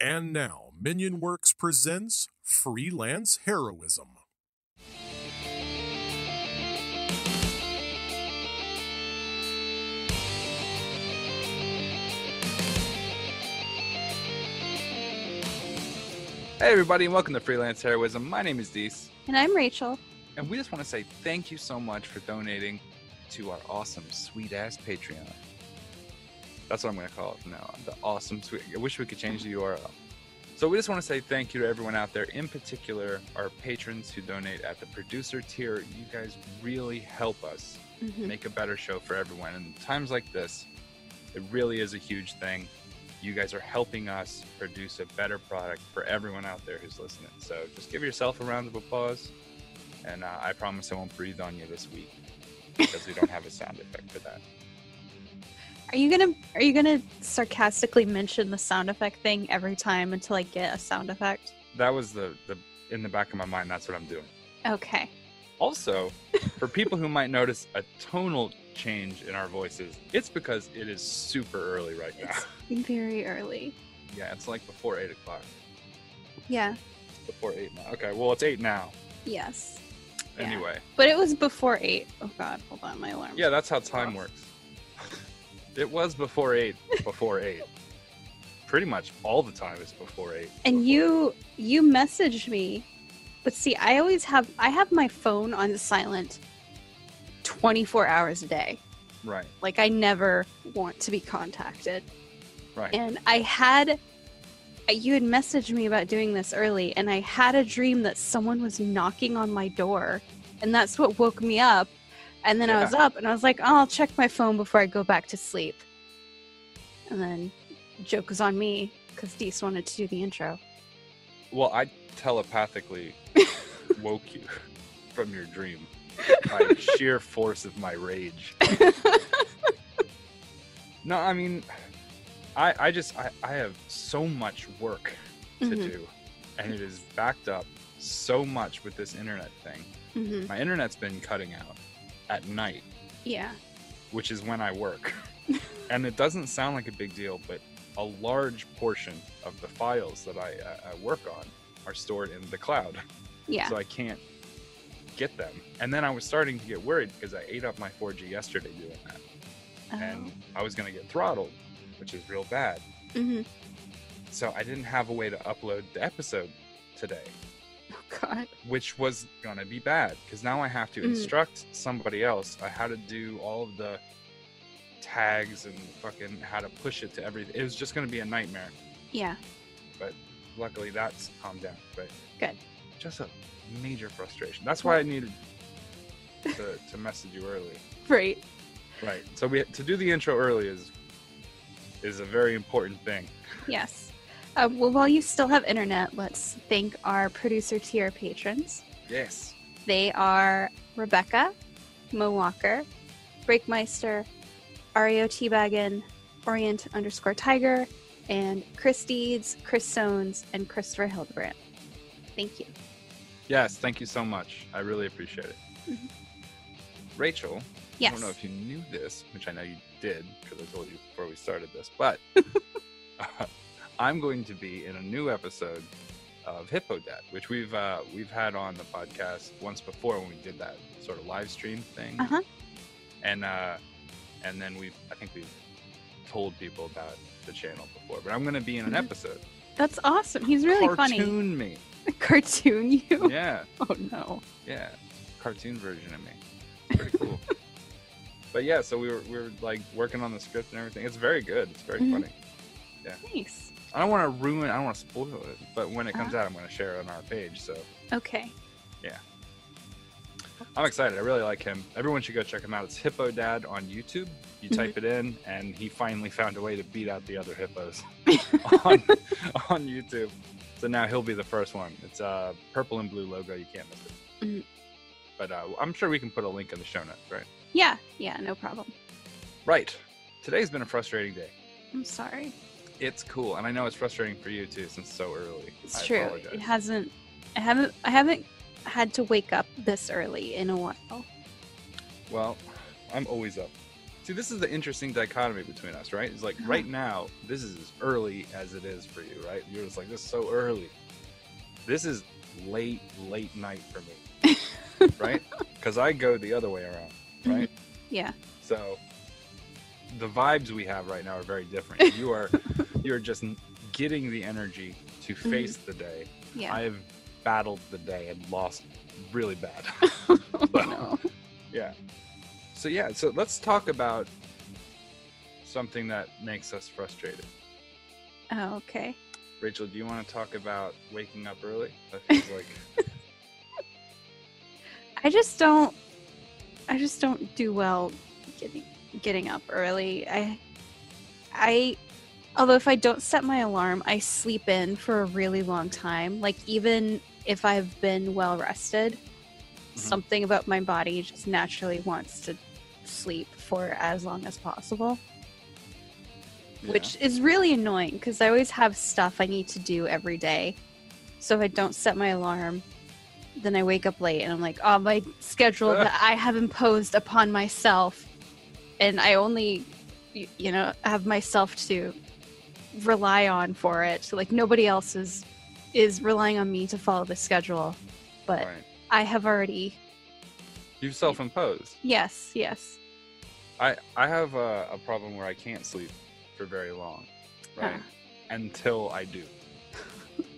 And now, Minion Works presents Freelance Heroism. Hey everybody, and welcome to Freelance Heroism. My name is Deese. And I'm Rachel. And we just want to say thank you so much for donating to our awesome, sweet-ass Patreon. That's what I'm going to call it from now on. The awesome, sweet... I wish we could change the URL. So we just want to say thank you to everyone out there, in particular our patrons who donate at the producer tier. You guys really help us make a better show for everyone. And times like this, it really is a huge thing. You guys are helping us produce a better product for everyone out there who's listening. So just give yourself a round of applause. And I promise I won't breathe on you this week because we don't have a sound effect for that. Are you gonna sarcastically mention the sound effect thing every time until I get a sound effect? That was the in the back of my mind. That's what I'm doing. Okay. Also, for people who might notice a tonal change in our voices, it's because it is super early right now. It's very early. Yeah, it's like before 8 o'clock. Yeah. It's before 8 now. Okay, well, it's 8 now. Yes. Anyway. Yeah. But it was before 8. Oh god, hold on, my alarm. Yeah, that's how time works. It was before 8. Before 8. Pretty much all the time is before 8. And you messaged me. But see, I have my phone on silent 24 hours a day. Right. Like, I never want to be contacted. Right. And you had messaged me about doing this early, and I had a dream that someone was knocking on my door, and that's what woke me up. And then I was up, and I was like, oh, I'll check my phone before I go back to sleep. And then joke was on me, because Deese wanted to do the intro. Well, I telepathically woke you from your dream by sheer force of my rage. No, I mean, I have so much work to do, and it is backed up so much with this internet thing. My internet's been cutting out at night. Yeah. Which is when I work. And it doesn't sound like a big deal, but a large portion of the files that I work on are stored in the cloud. Yeah. So I can't get them. And then I was starting to get worried because I ate up my 4G yesterday doing that. Oh. And I was going to get throttled, which is real bad. So I didn't have a way to upload the episode today. Oh, God. Which was going to be bad because now I have to instruct somebody else on how to do all of the tags and fucking how to push it to everything. It was just going to be a nightmare. Yeah. But luckily that's calmed down. But good. Just a major frustration. That's why I needed to message you early. Right. Right. So to do the intro early is a very important thing. Yes. Well, while you still have internet, let's thank our producer tier patrons. Yes. They are Rebecca, Mo Walker, Breakmeister, Ario Teabaggin, Orient_Tiger, and Chris Deeds, Chris Sones, and Christopher Hildebrand. Thank you. Yes, thank you so much. I really appreciate it. Rachel, yes. I don't know if you knew this, which I know you did because I told you before we started this, but I'm going to be in a new episode of Hippo Dad, which we've had on the podcast once before when we did that sort of live stream thing. And then I think we've told people about the channel before, but I'm going to be in an episode. That's awesome. He's really funny. Cartoon me. Cartoon you? Yeah. Oh no. Yeah. Cartoon version of me. Pretty cool. But yeah, so we were like working on the script and everything. It's very good. It's very funny. Yeah. Nice. I don't want to spoil it, but when it comes out, I'm going to share it on our page. So. Okay. Yeah. I'm excited. I really like him. Everyone should go check him out. It's Hippo Dad on YouTube. You type it in, and he finally found a way to beat out the other hippos on YouTube. So now he'll be the first one. It's a purple and blue logo. You can't miss it. But I'm sure we can put a link in the show notes, right? Yeah, no problem. Right. Today's been a frustrating day. I'm sorry. It's cool, and I know it's frustrating for you too, since it's so early. It's true. Apologize. I haven't had to wake up this early in a while. Well, I'm always up. See, this is the interesting dichotomy between us, right? It's like right now, this is as early as it is for you, right? You're just like, this is so early. This is late night for me, right? Because I go the other way around, right? Yeah. So the vibes we have right now are very different. You're just getting the energy to face the day. Yeah. I've battled the day and lost really bad. No. Yeah. So let's talk about something that makes us frustrated. Oh, okay. Rachel, do you want to talk about waking up early? That feels like I just don't do well getting up early. I although if I don't set my alarm, I sleep in for a really long time. Like even if I've been well rested, something about my body just naturally wants to sleep for as long as possible. Yeah. Which is really annoying because I always have stuff I need to do every day. So if I don't set my alarm, then I wake up late and I'm like, oh, my schedule that I have imposed upon myself, and I only, have myself to rely on for it. So like nobody else is relying on me to follow the schedule, but right. I have already. You've self-imposed. Yes. I have a problem where I can't sleep for very long, right? Until I do,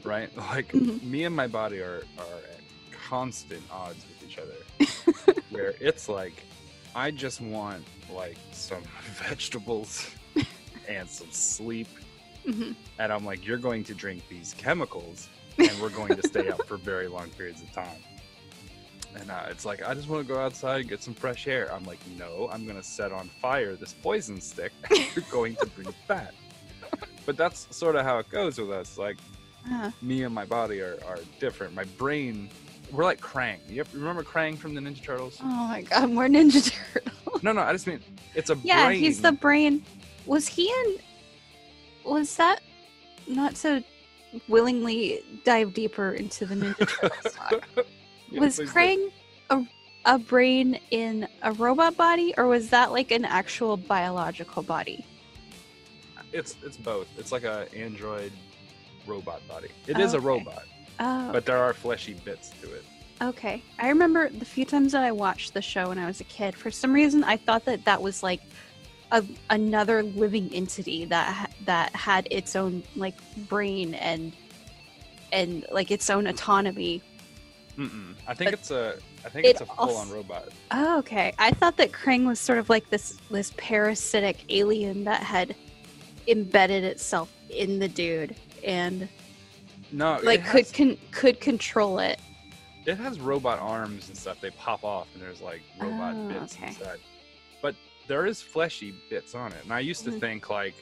right? Like me and my body are at constant odds with each other, where it's like I just want like some vegetables and some sleep, and I'm like, you're going to drink these chemicals, and we're going to stay up for very long periods of time. And it's like, I just want to go outside and get some fresh air. I'm like, no, I'm going to set on fire this poison stick. You're going to breathe that. But that's sort of how it goes with us. Like, me and my body are different. My brain, we're like Krang. You remember Krang from the Ninja Turtles? Oh my god, more Ninja Turtles. No, I just mean, it's a brain. Yeah, he's the brain. Was that, not to willingly dive deeper into the Ninja Turtles talk, was Krang a brain in a robot body, or was that like an actual biological body? It's both. It's like a android robot body. It is a robot, but there are fleshy bits to it. Okay. I remember the few times that I watched the show when I was a kid, for some reason I thought that was like another living entity that had its own like brain and like its own autonomy. I think it's a full-on robot. Oh, okay. I thought that Krang was sort of like this parasitic alien that had embedded itself in the dude and like could control it. It has robot arms and stuff. They pop off and there's like robot bits inside. But there is fleshy bits on it. And I used to think like,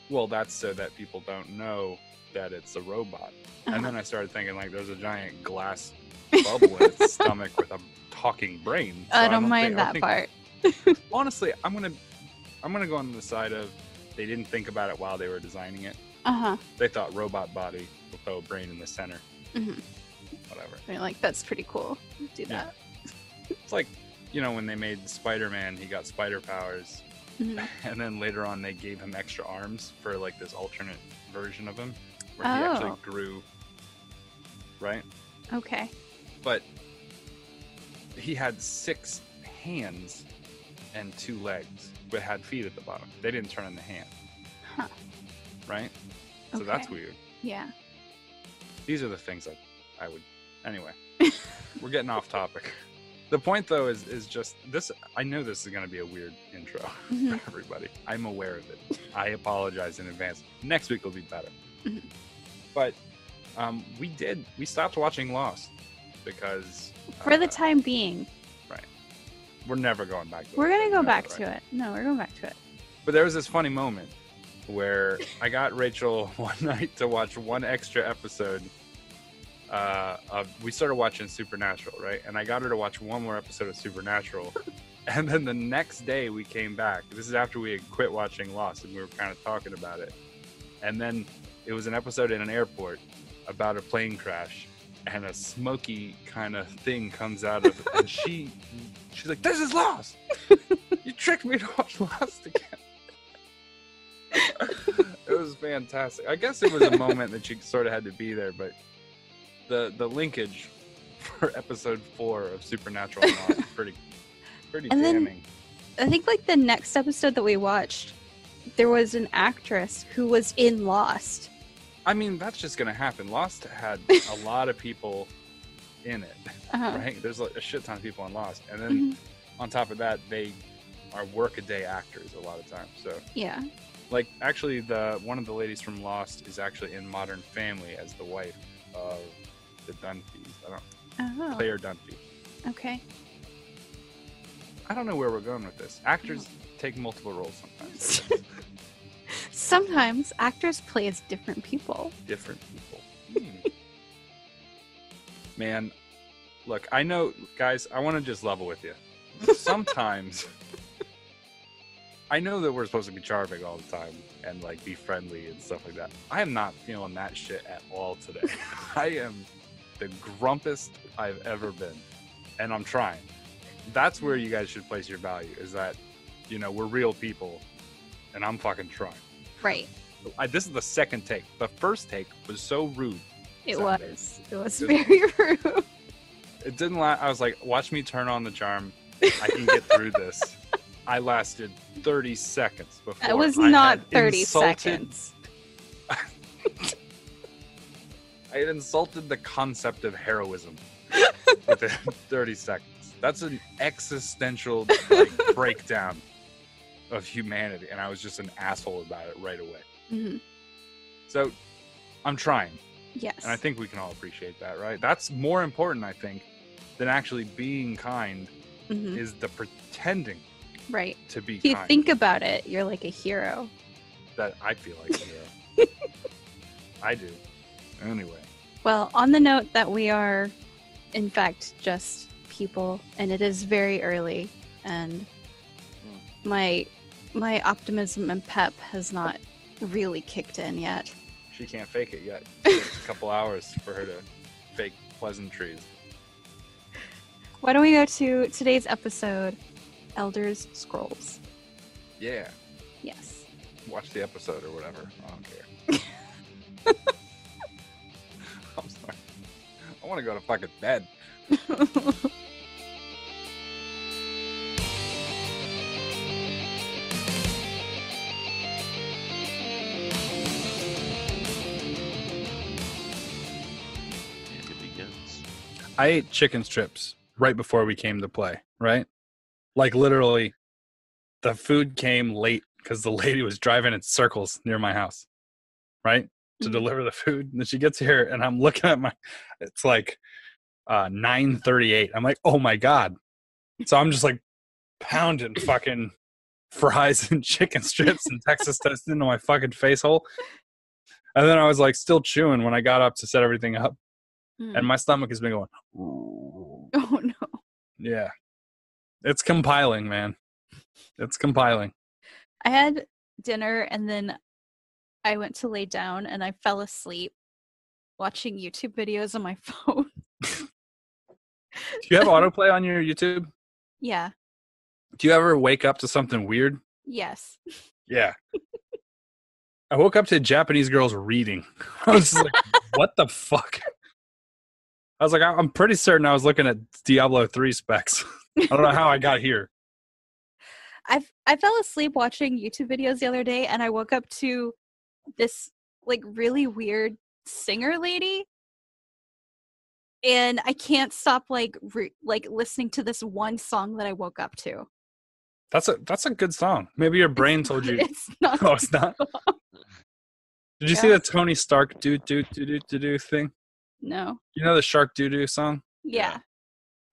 well, that's so that people don't know that it's a robot. And then I started thinking like there's a giant glass bubble in its stomach with a talking brain. So I don't mind that part. Honestly, I'm gonna go on the side of they didn't think about it while they were designing it. They thought robot body with a brain in the center. Whatever. They're like, that's pretty cool. Do that. It's like, when they made Spider-Man, he got spider powers, and then later on they gave him extra arms for like this alternate version of him where he actually grew. Right. Okay. But he had 6 hands and 2 legs, but had feet at the bottom. They didn't turn in the hand. Right? So that's weird. Yeah. These are the things that I would... Anyway, we're getting off topic. The point, though, is just this. I know this is going to be a weird intro for everybody. I'm aware of it. I apologize in advance. Next week will be better. But we stopped watching Lost because for the time being, right, we're never going back to it. We're gonna go back to it. No, we're going back to it. But there was this funny moment where I got Rachel one night to watch one extra episode we started watching Supernatural, right? And I got her to watch one more episode of Supernatural. And then the next day we came back. This is after we had quit watching Lost and we were kind of talking about it. And then it was an episode in an airport about a plane crash. and a smoky kind of thing comes out of it, and she's like, "This is Lost. You tricked me to watch Lost again." It was fantastic. I guess it was a moment that she sort of had to be there, but the linkage for episode 4 of Supernatural and Lost is pretty And damning. then I think like the next episode that we watched, there was an actress who was in Lost. I mean, that's just gonna happen. Lost had a lot of people in it, right? There's a shit ton of people in Lost, and then on top of that, they are workaday actors a lot of times. So yeah, like actually, one of the ladies from Lost is actually in Modern Family as the wife of the Dunphys. Claire Dunphy. Okay. I don't know where we're going with this. Actors take multiple roles sometimes. Sometimes actors play as different people. Different people. Man, look, I know, guys, I want to just level with you. Sometimes, I know that we're supposed to be charming all the time and like be friendly and stuff like that. I am not feeling that shit at all today. I am the grumpest I've ever been, and I'm trying. That's where you guys should place your value, is that, you know, we're real people, and I'm fucking trying. Right. This is the second take. The first take was so rude. It was very rude. It didn't last. I was like, watch me turn on the charm. I can get through this. I lasted 30 seconds before. It was not 30 seconds. I had insulted the concept of heroism within 30 seconds. That's an existential breakdown of humanity, and I was just an asshole about it right away. Mm-hmm. So I'm trying. Yes. And I think we can all appreciate that, right? That's more important, I think, than actually being kind, is the pretending to be kind. If you think about it, you're like a hero. That I feel like a hero. I do. Anyway. Well, on the note that we are, in fact, just people, and it is very early, and my optimism and pep has not really kicked in yet. She can't fake it yet. It takes a couple hours for her to fake pleasantries. Why don't we go to today's episode, Elder's Scrolls? Yeah. Yes. Watch the episode or whatever. I don't care. I'm sorry. I want to go to fucking bed. I ate chicken strips right before we came to play, right? Like literally, the food came late because the lady was driving in circles near my house, right? To deliver the food. And then she gets here and I'm looking at it's like 9:38. I'm like, oh my God. So I'm just like pounding fucking fries and chicken strips and Texas toast into my fucking face hole. And then I was like still chewing when I got up to set everything up. And my stomach has been going, oh no. Yeah. It's compiling, man. It's compiling. I had dinner and then I went to lay down and I fell asleep watching YouTube videos on my phone. Do you have autoplay on your YouTube? Yeah. Do you ever wake up to something weird? Yes. Yeah. I woke up to Japanese girls reading. I was just like, what the fuck? I was like, I'm pretty certain I was looking at Diablo 3 specs. I don't know how I got here. I fell asleep watching YouTube videos the other day and I woke up to this like really weird singer lady. And I can't stop like listening to this one song that I woke up to. That's a good song. Maybe your brain told you. It's not. Oh, it's not. Did you see the Tony Stark do thing? No. You know the Shark Doo song? Yeah.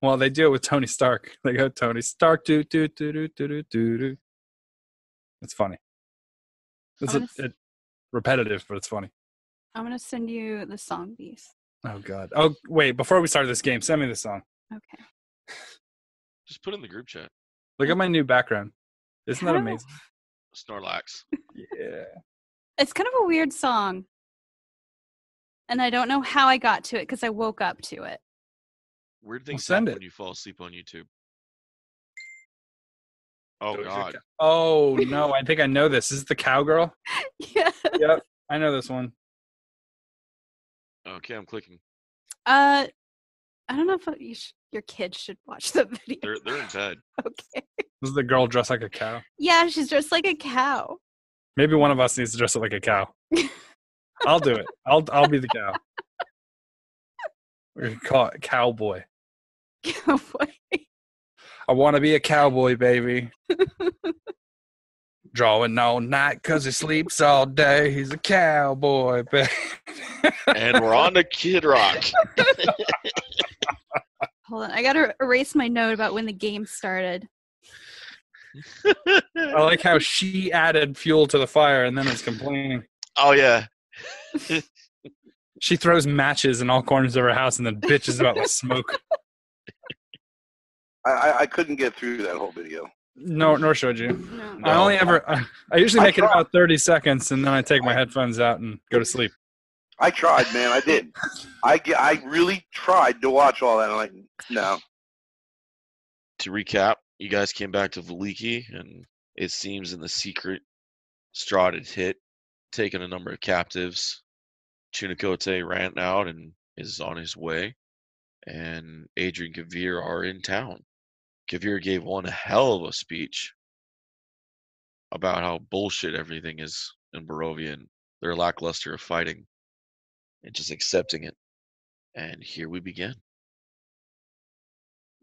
Well, they do it with Tony Stark. They go Tony Stark do. It's funny. It's repetitive, but it's funny. I'm gonna send you the song piece. Oh God. Oh wait, before we start this game, send me the song. Okay. Just put it in the group chat. Look at my new background. Isn't that amazing? Snorlax. Yeah. It's kind of a weird song. And I don't know how I got to it because I woke up to it. Weird things send happen it. when you fall asleep on YouTube. Oh Doja God. Cat. Oh no, I think I know this. Is this the cowgirl? Yeah. Yep, I know this one. Okay, I'm clicking. I don't know if your kids should watch the video. They're in bed. Okay. This is the girl dressed like a cow. Yeah, she's dressed like a cow. Maybe one of us needs to dress up like a cow. I'll do it. I'll be the cow. We're gonna call it cowboy. Cowboy. I want to be a cowboy, baby. Drawing all night because he sleeps all day. He's a cowboy, baby. And we're on to Kid Rock. Hold on, I gotta erase my note about when the game started. I like how she added fuel to the fire and then is complaining. Oh yeah. She throws matches in all corners of her house and then bitches about the smoke. I couldn't get through that whole video. No, nor should you. No. I only ever. I usually make it tried. about 30 seconds and then I take my headphones out and go to sleep. I tried, man. I did. I really tried to watch all that. I'm like, no. To recap, you guys came back to Veliki, and it seems in the secret, Strahd had hit, taken a number of captives. Chunakote ran out and is on his way, and Adrie and Gavir are in town. Gavir gave one hell of a speech about how bullshit everything is in Barovia and their lackluster of fighting, and just accepting it. And here we begin.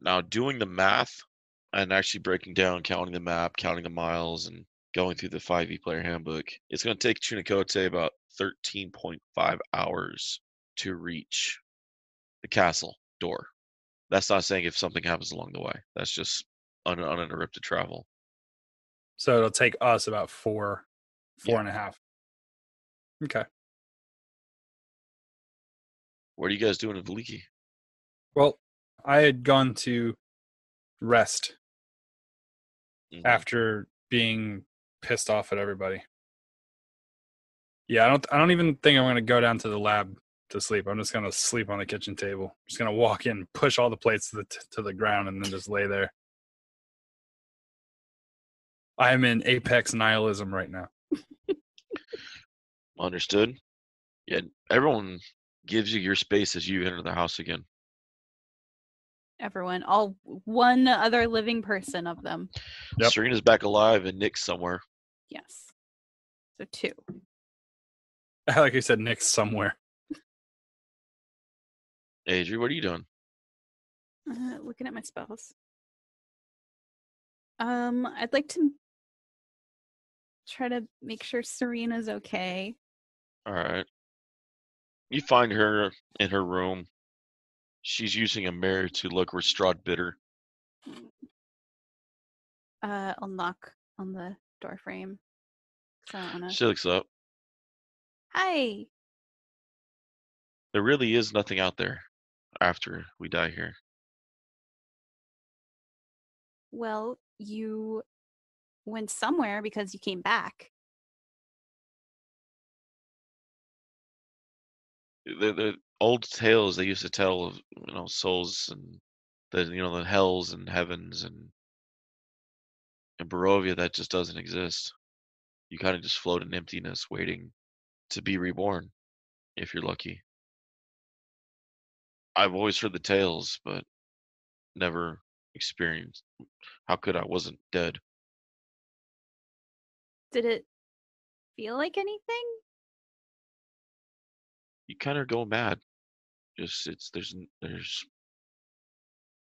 Now, doing the math and actually breaking down, counting the map, counting the miles, and going through the 5e player handbook, it's going to take Chunakote about 13.5 hours to reach the castle door. That's not saying if something happens along the way. That's just uninterrupted travel. So it'll take us about four Yeah. and a half. Okay. What are you guys doing in Veliki? Well, I had gone to rest Mhm. after being pissed off at everybody. Yeah, I don't even think I'm going to go down to the lab to sleep. I'm just going to sleep on the kitchen table. I'm just going to walk in, push all the plates to the ground, and then just lay there. I am in apex nihilism right now. Understood. Yeah, everyone gives you your space as you enter the house again. Everyone, all one other living person of them. Yep. Serena's back alive and Nick's somewhere. Yes. So 2. Like you said, Nick's somewhere. Adrie, what are you doing? Looking at my spells. I'd like to try to make sure Serena's okay. All right. You find her in her room. She's using a mirror to look Strahd bitter. I'll knock on the door frame. So I don't wanna... She looks up. Hi. There really is nothing out there after we die here. Well, you went somewhere because you came back. The old tales they used to tell of souls and the hells and heavens and in Barovia that just doesn't exist. You kind of just float in emptiness, waiting to be reborn, if you're lucky. I've always heard the tales, but never experienced. How could I? Wasn't dead. Did it feel like anything? You kind of go mad. Just there's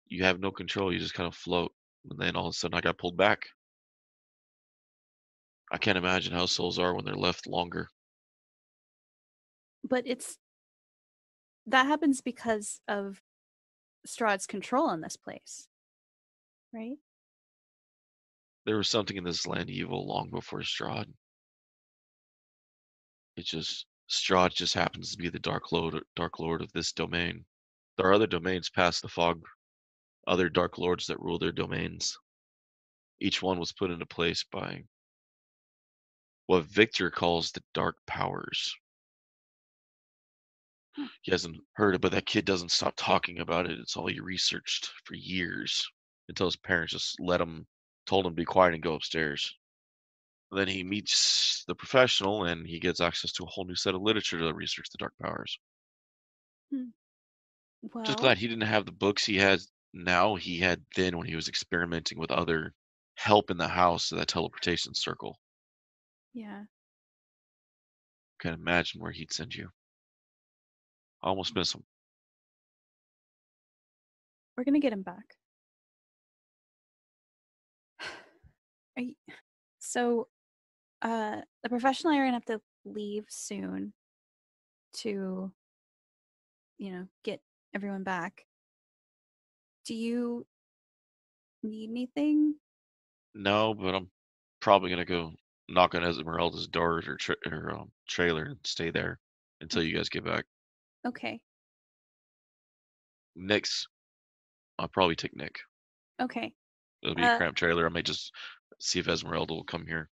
you have no control. You just kind of float, and then all of a sudden I got pulled back. I can't imagine how souls are when they're left longer. But that happens because of Strahd's control in this place, right? There was something in this land evil long before Strahd. Strahd just happens to be the Dark Lord of this domain. There are other domains past the fog, other Dark Lords that rule their domains. Each one was put into place by what Victor calls the Dark Powers. He hasn't heard it, but that kid doesn't stop talking about it. It's all he researched for years until his parents just told him to be quiet and go upstairs. And then he meets the professional and he gets access to a whole new set of literature to research the dark powers. Just Well, glad he didn't have the books he has now. He had then when he was experimenting with other help in the house of that teleportation circle. yeah. Can't imagine where he'd send you. I almost miss him. We're gonna get him back. So, the professional are gonna have to leave soon to, get everyone back. Do you need anything? No, but I'm probably gonna go knock on Esmeralda's door or trailer and stay there until you guys get back. Okay. Nick's, I'll probably take Nick. Okay. It'll be a cramped trailer. I may just see if Esmeralda will come here.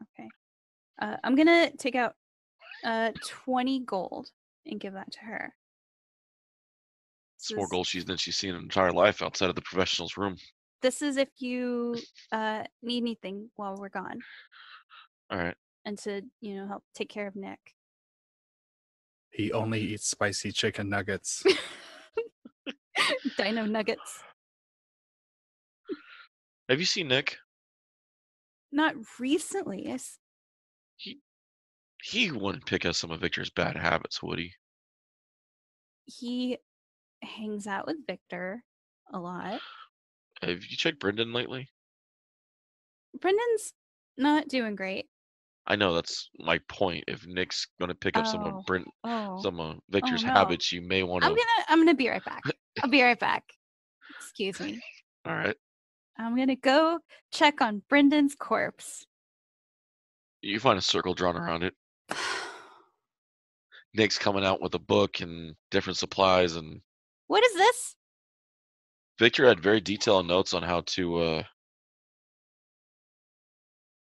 Okay. I'm gonna take out 20 gold and give that to her. It's more gold than she's seen in her entire life outside of the professional's room. This is if you need anything while we're gone. All right. And to, help take care of Nick. He only eats spicy chicken nuggets. Dino nuggets. Have you seen Nick? Not recently. He wouldn't pick up some of Victor's bad habits, would he? He hangs out with Victor a lot. Have you checked Brendan lately? Brendan's not doing great. I know, that's my point. If Nick's gonna pick up some of Victor's habits, you may want to. I'm gonna be right back. I'll be right back. Excuse me. All right. I'm gonna go check on Brendan's corpse. You find a circle drawn around it. Nick's coming out with a book and different supplies and. What is this? Victor had very detailed notes on how to.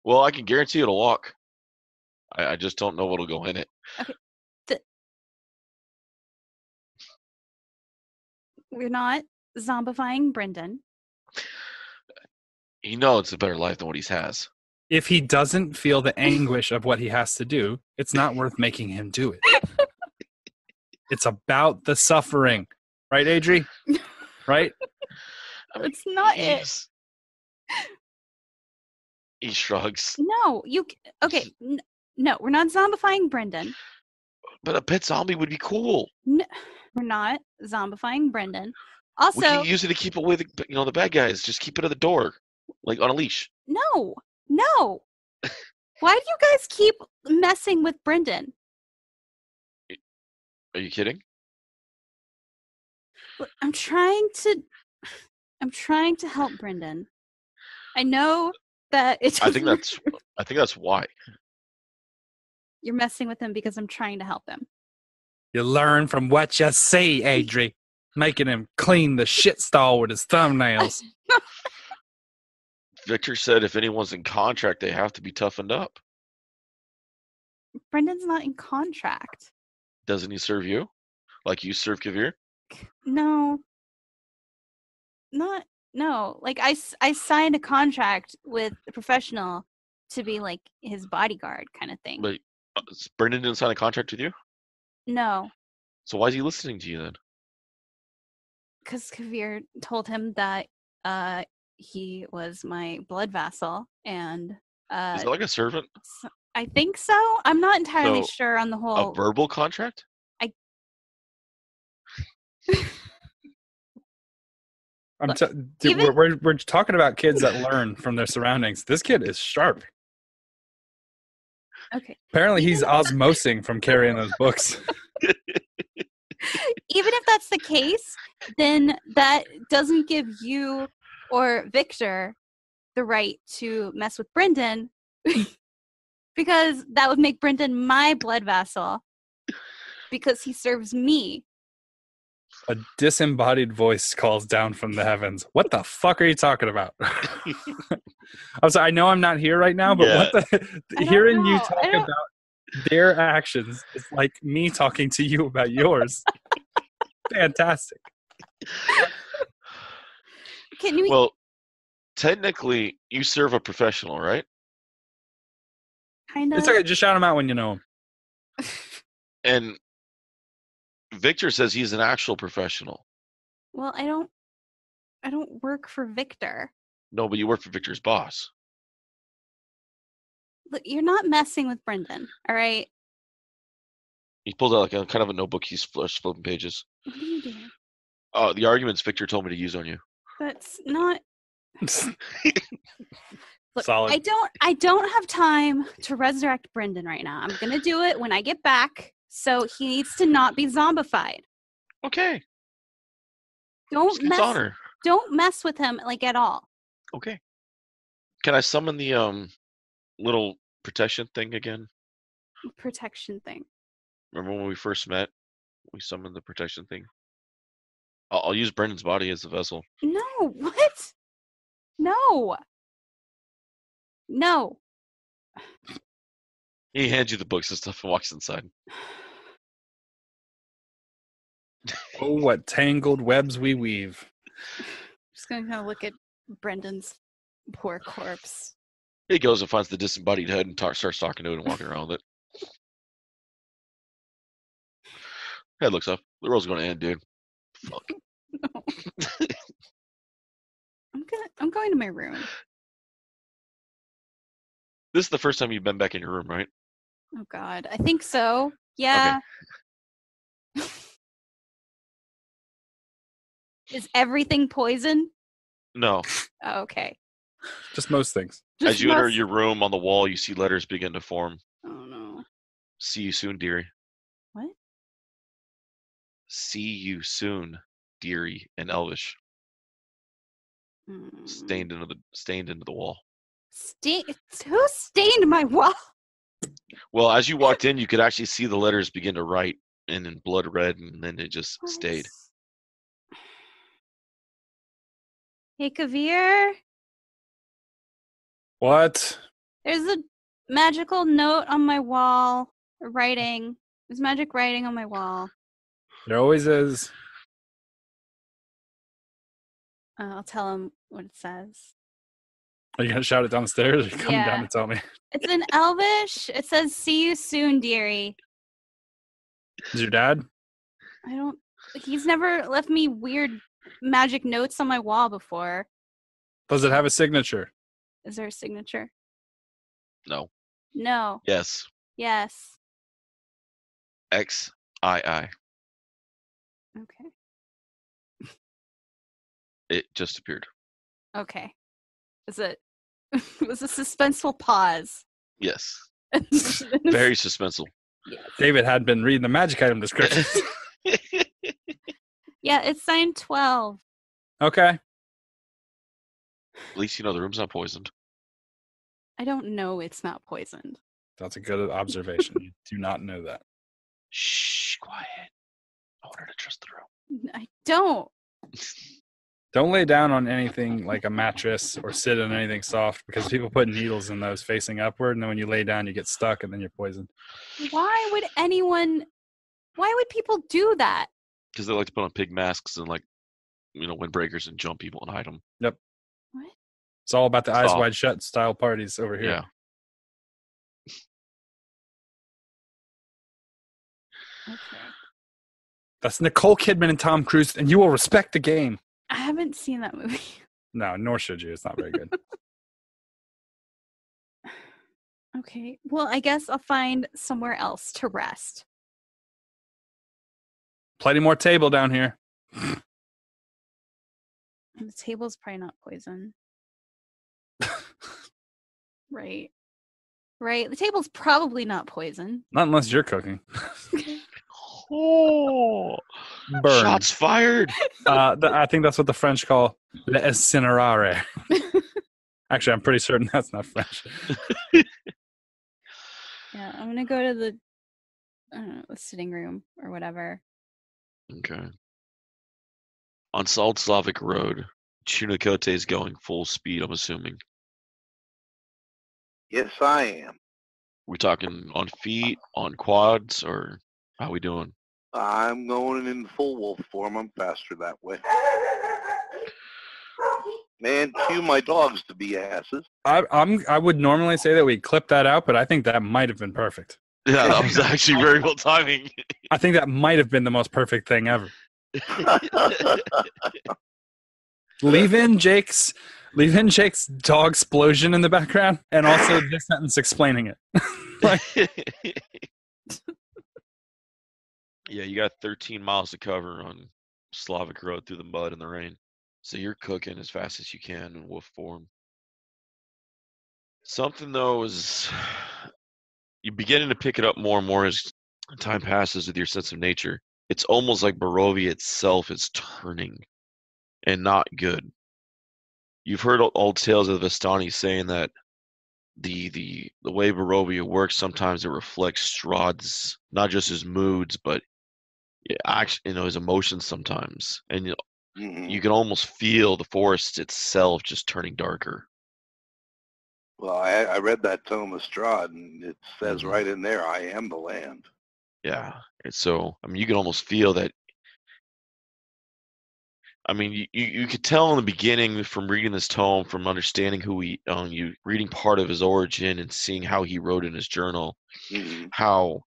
Well, I can guarantee it'll walk. I just don't know what'll go in it. Okay. We're not zombifying Brendan. You know it's a better life than what he has. If he doesn't feel the anguish of what he has to do, it's not worth making him do it. It's about the suffering. Right, Adrie? Right? It's not it. He shrugs. No, okay. No, we're not zombifying Brendan. But a pet zombie would be cool. No, we're not zombifying Brendan. Also, we can use it to keep away the bad guys. Just keep it at the door, like on a leash. No. Why do you guys keep messing with Brendan? Are you kidding? Look, I'm trying to help Brendan. I know that it's. I think that's why. You're messing with him because I'm trying to help him. You learn from what you see, Adrie. Making him clean the shit stall with his thumbnails. Victor said if anyone's in contract, they have to be toughened up. Brendan's not in contract. Doesn't he serve you? Like you serve Kavir? No. Like I signed a contract with a professional to be like his bodyguard kind of thing. But Brendan didn't sign a contract with you? No. So why is he listening to you then? Because Kavir told him that he was my blood vassal, and is it like a servant? I think so. I'm not entirely sure on the whole. A verbal contract? We're talking about kids that learn from their surroundings. This kid is sharp. Okay. Apparently, he's osmosing from carrying those books. Even if that's the case, then that doesn't give you or Victor the right to mess with Brendan because that would make Brendan my blood vassal because he serves me. A disembodied voice calls down from the heavens. What the fuck are you talking about? I'm sorry, I know I'm not here right now, but hearing you talk about their actions is like me talking to you about yours. Fantastic. Can we? Well, technically, you serve a professional, right? Kind of. It's okay. Just shout him out when you know him. And Victor says he's an actual professional. Well, I don't work for Victor. No, but you work for Victor's boss. Look, you're not messing with Brendan, all right? He pulled out like a kind of a notebook. He's flipping pages. What are you doing? Oh, the arguments Victor told me to use on you. That's not. Look, Solid. I don't have time to resurrect Brendan right now. I'm gonna do it when I get back. So he needs to not be zombified. Okay. Don't It's mess. honor. Don't mess with him like at all. Okay. Can I summon the little protection thing again? Protection thing. Remember when we first met? We summoned the protection thing. I'll use Brendan's body as a vessel. No, what? No. No. He hands you the books and stuff and walks inside. Oh, what tangled webs we weave. Just gonna kind of look at Brendan's poor corpse. He goes and finds the disembodied head and starts talking to it and walking around with it. Head looks up. The world's going to end, dude. Fuck. No. I'm going to my room. This is the first time you've been back in your room, right? Oh God, I think so. Yeah. Is everything poison? No. Oh, okay. Just most things. As you enter your room, on the wall, you see letters begin to form. Oh no. See you soon, dearie. What? See you soon, dearie, in Elvish. Mm. Stained into the wall. Who stained my wall? Well, as you walked in, you could actually see the letters begin to write in blood red, and then it just stayed. Hey, Kavir. What? There's a magical note on my wall. Writing. There's magic writing on my wall. There always is. I'll tell him what it says. Are you going to shout it down the stairs or are you coming down Yeah. to tell me? It's in Elvish. It says, "See you soon, dearie." Is your dad? He's never left me weird magic notes on my wall before. Does it have a signature? Is there a signature? No. No. Yes. Yes. XII. Okay. It just appeared. Okay. Is it? It was a suspenseful pause. Yes. Very suspenseful. Yes. David had been reading the magic item description. Yeah, it's signed 12. Okay. At least you know the room's not poisoned. I don't know it's not poisoned. That's a good observation. You do not know that. Shh, quiet. I want her to trust the room. I don't. Don't lay down on anything like a mattress or sit on anything soft because people put needles in those facing upward, and then when you lay down, you get stuck and then you're poisoned. Why would people do that? Because they like to put on pig masks and windbreakers and jump people and hide them. Yep. What? It's all about the eyes Stop. wide shut style parties over here. Yeah. Okay. That's Nicole Kidman and Tom Cruise, and you will respect the game. I haven't seen that movie. No, nor should you. It's not very good. Okay. Well, I guess I'll find somewhere else to rest. Plenty more table down here. The table's probably not poison. Right. Right. The table's probably not poison. Not unless you're cooking. Oh, Burn. shots fired. I think that's what the French call le incinerare. Actually, I'm pretty certain that's not French. Yeah, I'm gonna go to the sitting room or whatever. Okay. On Solid Slavic Road, Chunakote is going full speed, I'm assuming. Yes, I am. We talking on feet, on quads, or how we doing? I'm going in full wolf form. I'm faster that way. Man, cue my dogs to be asses. I would normally say that we clip that out, but I think that might have been perfect. Yeah, that was actually very well timing. I think that might have been the most perfect thing ever. Leave in Jake's dog explosion in the background, and also this sentence explaining it. Yeah, you got 13 miles to cover on Slavic Road through the mud and the rain. So you're cooking as fast as you can in wolf form. Something, though, is you're beginning to pick it up more and more as time passes with your sense of nature. It's almost like Barovia itself is turning and not good. You've heard old tales of the Vistani saying that the way Barovia works, sometimes it reflects Strahd's, not just his moods, but actually, his emotions sometimes. And you can almost feel the forest itself just turning darker. Well, I read that Tome of Strahd, and it says right in there, I am the land. Yeah. And so, you can almost feel that. You could tell in the beginning from reading this tome, from understanding who you reading part of his origin and seeing how he wrote in his journal, how,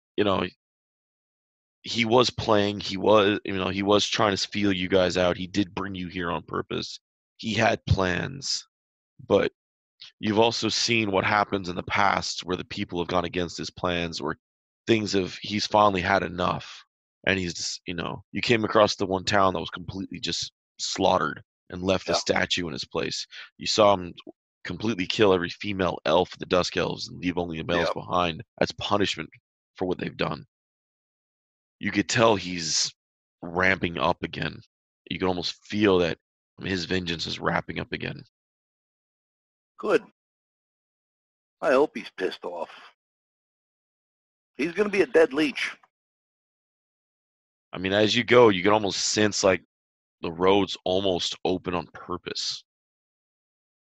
he was playing, he was trying to feel you guys out. He did bring you here on purpose. He had plans, but you've also seen what happens in the past where the people have gone against his plans, or he's finally had enough. And he's, you came across the one town that was completely just slaughtered and left a statue in his place. You saw him completely kill every female elf of the Dusk Elves and leave only the males behind as punishment for what they've done. You could tell he's ramping up again. You can almost feel that his vengeance is wrapping up again. Good. I hope he's pissed off. He's going to be a dead leech. As you go, you can almost sense like the roads almost open on purpose.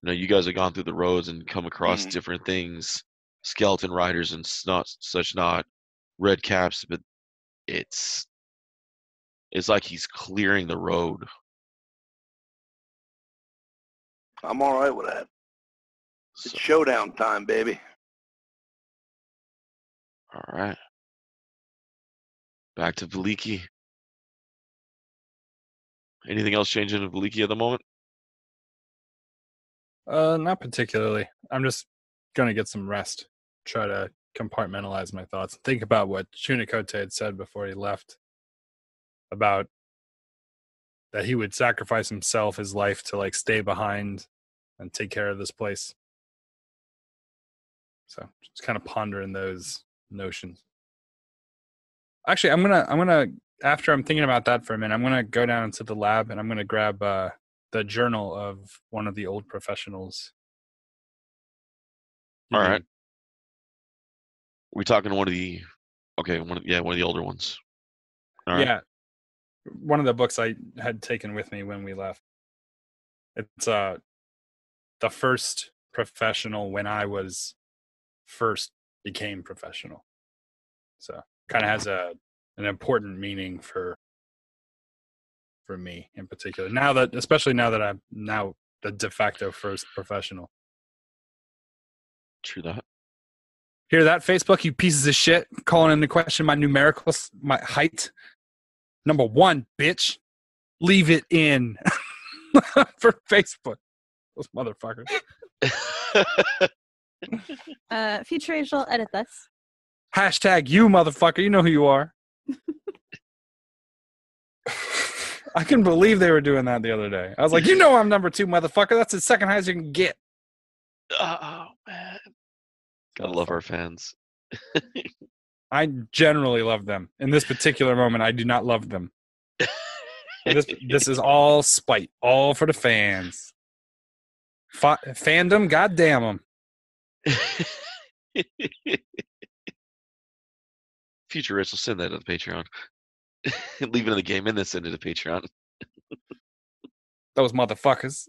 You guys have gone through the roads and come across different things, skeleton riders and such not, red caps, but it's like he's clearing the road. I'm all right with that. It's showdown time, baby. All right. Back to Veliki. Anything else changing in Veliki at the moment? Not particularly. I'm just going to get some rest. Try to compartmentalize my thoughts. Think about what Chunakote had said before he left about that he would sacrifice himself, his life, to stay behind and take care of this place. So just kind of pondering those notions. Actually, I'm gonna after I'm thinking about that for a minute, I'm gonna go down into the lab and I'm gonna grab the journal of one of the old professionals. All right. We're talking one of the older ones. All right. Yeah. One of the books I had taken with me when we left. It's the first professional when I was first became professional. So kind of has an important meaning for me in particular. Especially now that I'm now the de facto first professional. True that. Hear that, Facebook, you pieces of shit, calling into question my numericals, my height. Number 1, bitch. Leave it in for Facebook. Those motherfuckers. Future Age will edit this. Hashtag you, motherfucker. You know who you are. I couldn't believe they were doing that the other day. I was like, I'm number 2, motherfucker. That's the second highest you can get. Oh, man. Gotta love our fans. I generally love them. In this particular moment, I do not love them. This is all spite. All for the fans. Fandom, goddamn them. Future Rich will send that to the Patreon. Leave it in the game and then send it to Patreon. Those motherfuckers.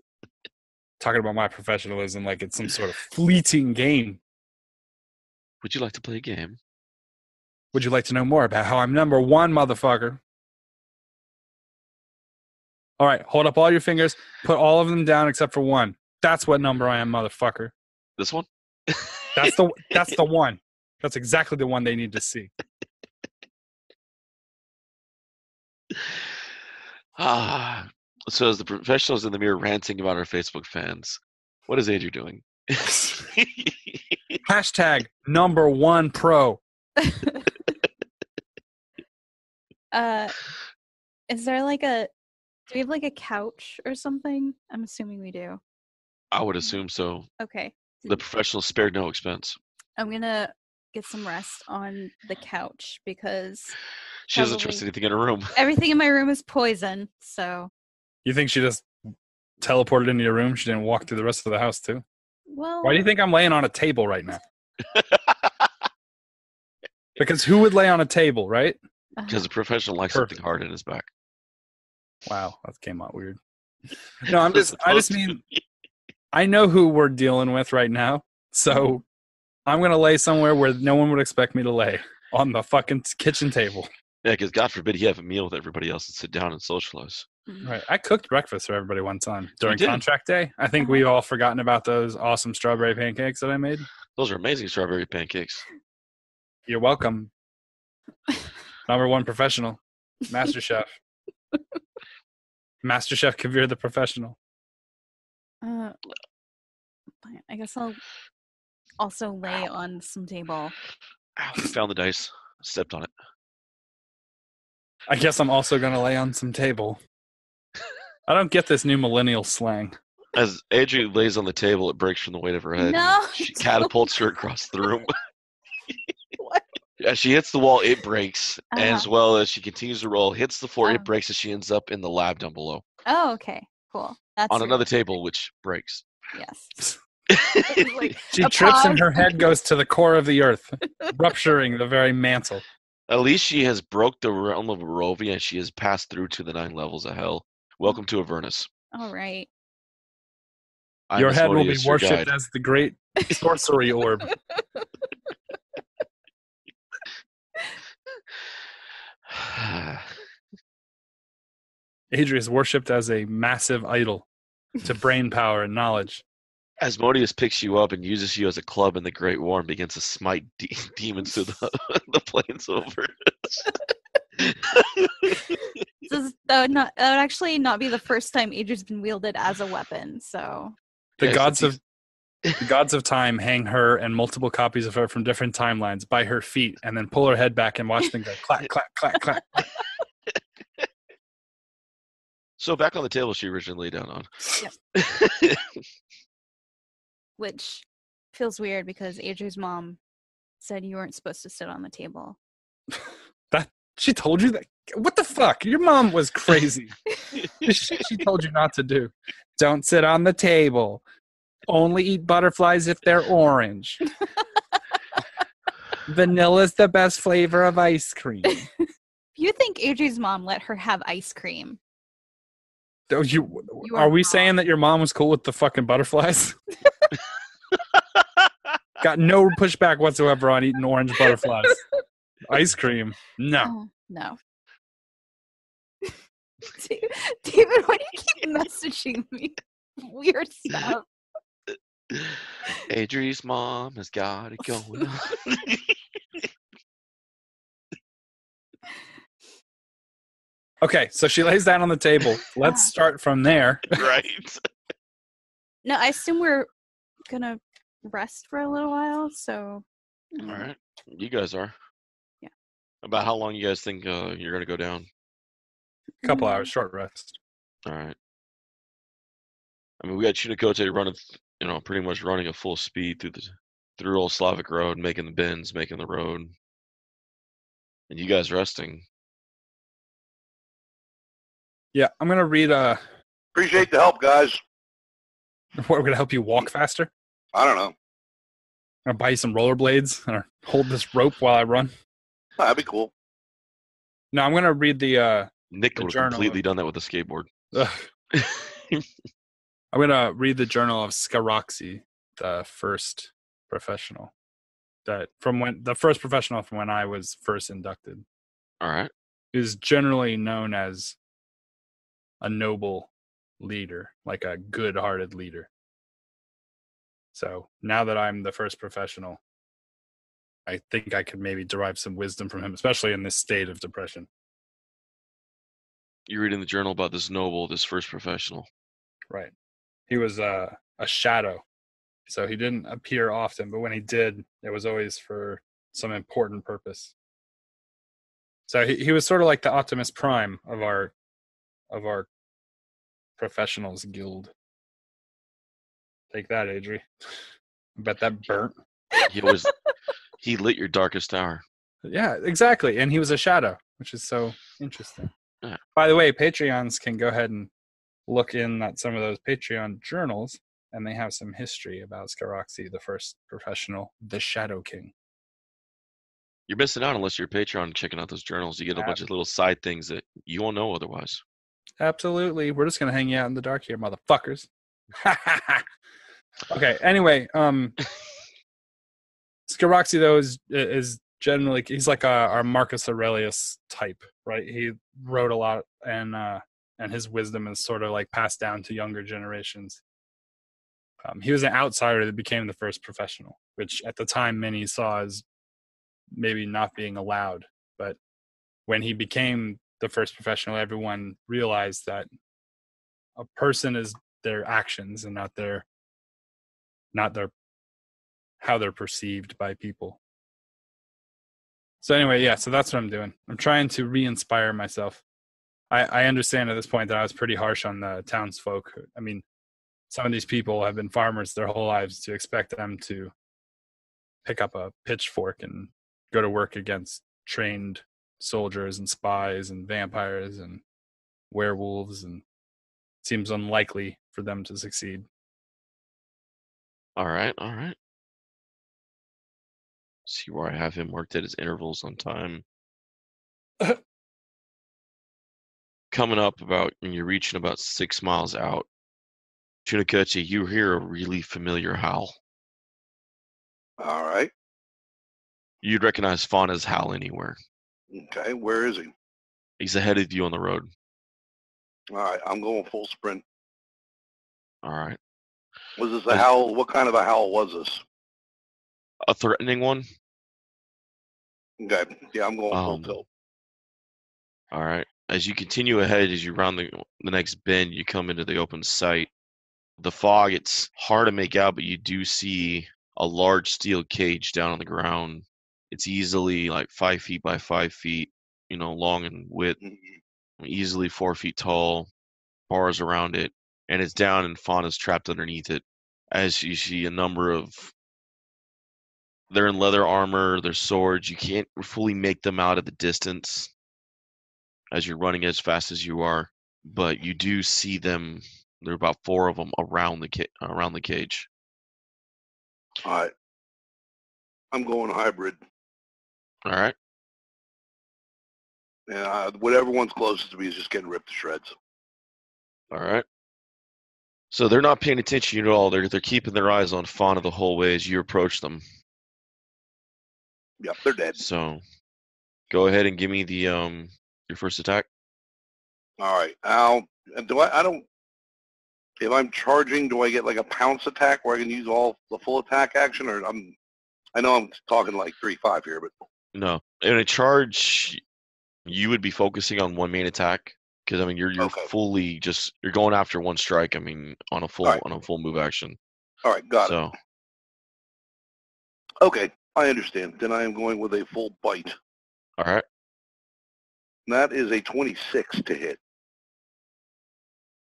Talking about my professionalism like it's some sort of fleeting game. Would you like to play a game? Would you like to know more about how I'm number one, motherfucker? All right, hold up all your fingers. Put all of them down except for one. That's what number I am, motherfucker. This one? That's the one. That's exactly the one they need to see. So as the professionals in the mirror ranting about our Facebook fans, what is Adrie doing? Hashtag number one pro. Is there like do we have like a couch or something? I'm assuming we do. I would assume so. Okay. The professionals spared no expense. I'm gonna get some rest on the couch because She doesn't trust anything in her room. everything in my room is poison, so. You think she just teleported into your room? She didn't walk through the rest of the house, too? Well. Why do you think I'm laying on a table right now? Because who would lay on a table, right? Because a professional likes something hard in his back. Wow, that came out weird. No, I just mean, I know who we're dealing with right now, so I'm going to lay somewhere where no one would expect me to lay, on the fucking kitchen table. Yeah, because God forbid he have a meal with everybody else and sit down and socialize. Right. I cooked breakfast for everybody one time during contract day. I think we've all forgotten about those awesome strawberry pancakes that I made. Those are amazing strawberry pancakes. You're welcome. Number one professional. Master Chef. Master Chef Kavir the professional. I guess I'll also lay on some table. Ow, I found the dice. Stepped on it. I guess I'm also going to lay on some table. I don't get this new millennial slang. As Adrie lays on the table, it breaks from the weight of her head. No, She catapults her across the room. What? As she hits the wall, it breaks. As well as she continues to roll, hits the floor, it breaks as she ends up in the lab down below. Oh, okay. Cool. That's on another table, which breaks. Yes. Like she trips and her head goes to the core of the earth, rupturing the very mantle. At least she has broke the realm of Barovia and she has passed through to the 9 levels of hell. Welcome to Avernus. All right. Your head will be worshipped as the great sorcery orb. Adrie is worshipped as a massive idol to brain power and knowledge. Asmodeus picks you up and uses you as a club in the Great War and begins to smite demons to the plains of Avernus. That would actually not be the first time Adrie's been wielded as a weapon. So the gods of time hang her and multiple copies of her from different timelines by her feet, and then pull her head back and watch them go clack, clack, clack, clack. So back on the table she originally laid down on. Yep. Which feels weird because Adrie's mom said you weren't supposed to sit on the table. That she told you that? What the fuck? Your mom was crazy. She told you not to do. Don't sit on the table. Only eat butterflies if they're orange. Vanilla's the best flavor of ice cream. You think Adrie's mom let her have ice cream? Are we saying that your mom was cool with the fucking butterflies? Got no pushback whatsoever on eating orange butterflies. Ice cream? No. Oh, no. David, why do you keep messaging me weird stuff? Adrie's mom has got it going on. Okay, so she lays down on the table. Let's start from there. Right. No, I assume we're gonna rest for a little while, so. All right. You guys are. Yeah. About how long you guys think you're going to go down? A couple hours, short rest. All right. I mean, we got Chunakote running, pretty much running at full speed through Old Slavic Road, making the bends, making the road. And you guys resting. Yeah, I'm going to read Appreciate the help, guys. What, we're going to help you walk faster? I don't know. I'm going to buy you some rollerblades and hold this rope while I run. That'd be cool. No, I'm going to read the Nick the would have completely done that with a skateboard. I'm going to read the journal of Skaroxy, the first professional. that from when the first professional from when I was first inducted. All right. Is generally known as a noble leader, like a good-hearted leader. So now that I'm the first professional, I think I could maybe derive some wisdom from him, especially in this state of depression. You're reading the journal about this noble, this first professional. Right. He was a shadow, so he didn't appear often, but when he did, it was always for some important purpose. So he was sort of like the Optimus Prime of our professionals guild. Take that, Adrie. I bet that burnt. He lit your darkest hour. Yeah, exactly. And he was a shadow, which is so interesting. Yeah. By the way, Patreons can go ahead and look in at some of those Patreon journals, and they have some history about Skaroxy, the first professional, the Shadow King. You're missing out unless you're a Patreon checking out those journals. You get a bunch of little side things that you won't know otherwise. Absolutely. We're just going to hang you out in the dark here, motherfuckers. Okay, anyway, Skaroxy, though, is generally, he's like our Marcus Aurelius type, right? He wrote a lot, and his wisdom is sort of like passed down to younger generations. He was an outsider that became the first professional, which at the time many saw as maybe not being allowed. But when he became the first professional, everyone realized that a person is their actions and not their how they're perceived by people. So anyway, yeah, so that's what I'm doing. I'm trying to re-inspire myself. I understand at this point that I was pretty harsh on the townsfolk. I mean, some of these people have been farmers their whole lives. To expect them to pick up a pitchfork and go to work against trained soldiers and spies and vampires and werewolves, and it seems unlikely for them to succeed. All right. See where I have him marked at his intervals on time. Coming up about when you're reaching about 6 miles out, Chunakote, you hear a really familiar howl. All right. You'd recognize Fauna's howl anywhere. Okay, where is he? He's ahead of you on the road. All right, I'm going full sprint. All right. Was this a howl? What kind of a howl was this? A threatening one? Okay, yeah, I'm going full tilt. All right. As you continue ahead, as you round the next bend, you come into the open sight. The fog, it's hard to make out, but you do see a large steel cage down on the ground. It's easily like 5 feet by 5 feet, long in width, easily 4 feet tall, bars around it, and it's down and Fauna's trapped underneath it. As you see a number of, they're in leather armor, they're swords. You can't fully make them out at the distance as you're running as fast as you are, but you do see them. There are about 4 of them around the cage. All right. I'm going hybrid. All right. Yeah, whatever one's closest to me is just getting ripped to shreds. All right. So they're not paying attention to you at all. They're keeping their eyes on Fauna the whole way as you approach them. Yep, they're dead. So go ahead and give me the your first attack. All right. If I'm charging, do I get like a pounce attack where I can use all the full attack action, or I know I'm talking like 3-5 here, but no. In a charge, you would be focusing on one main attack because you're okay. fully you're going after one strike. On a full move action. All right, got it. Okay, I understand. Then I am going with a full bite. All right. That is a 26 to hit.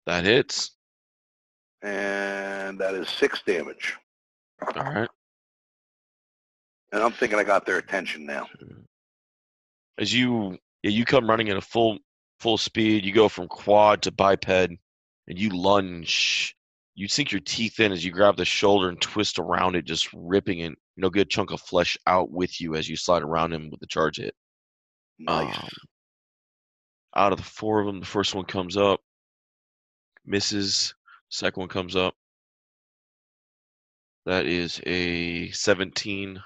That hits. And that is 6 damage. All right. And I'm thinking I got their attention now. As you come running at a full speed, you go from quad to biped, and you lunge. You sink your teeth in as you grab the shoulder and twist around it, just ripping it, good chunk of flesh out with you as you slide around him with the charge hit. Nice. Out of the 4 of them, the first one comes up, misses. Second one comes up. That is a 17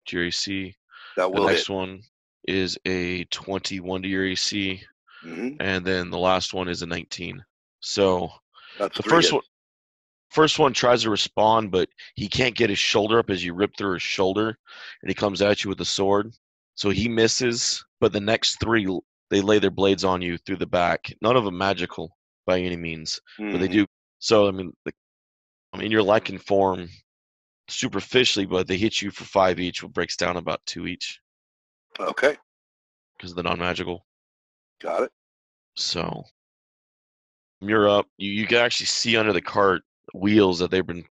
to your AC. That The will next hit. one is a 21 to your AC, Mm-hmm. and then the last one is a 19. So That's the 3 first hits. first one tries to respond, but he can't get his shoulder up as you rip through his shoulder, and he comes at you with the sword. So he misses, but the next 3, they lay their blades on you through the back. None of them magical by any means, but they Mm-hmm. do. So I mean, you're liking form superficially, but they hit you for 5 each, which breaks down about 2 each Okay. because of the non-magical. Got it. So you're up. You can actually see under the cart wheels that they've been,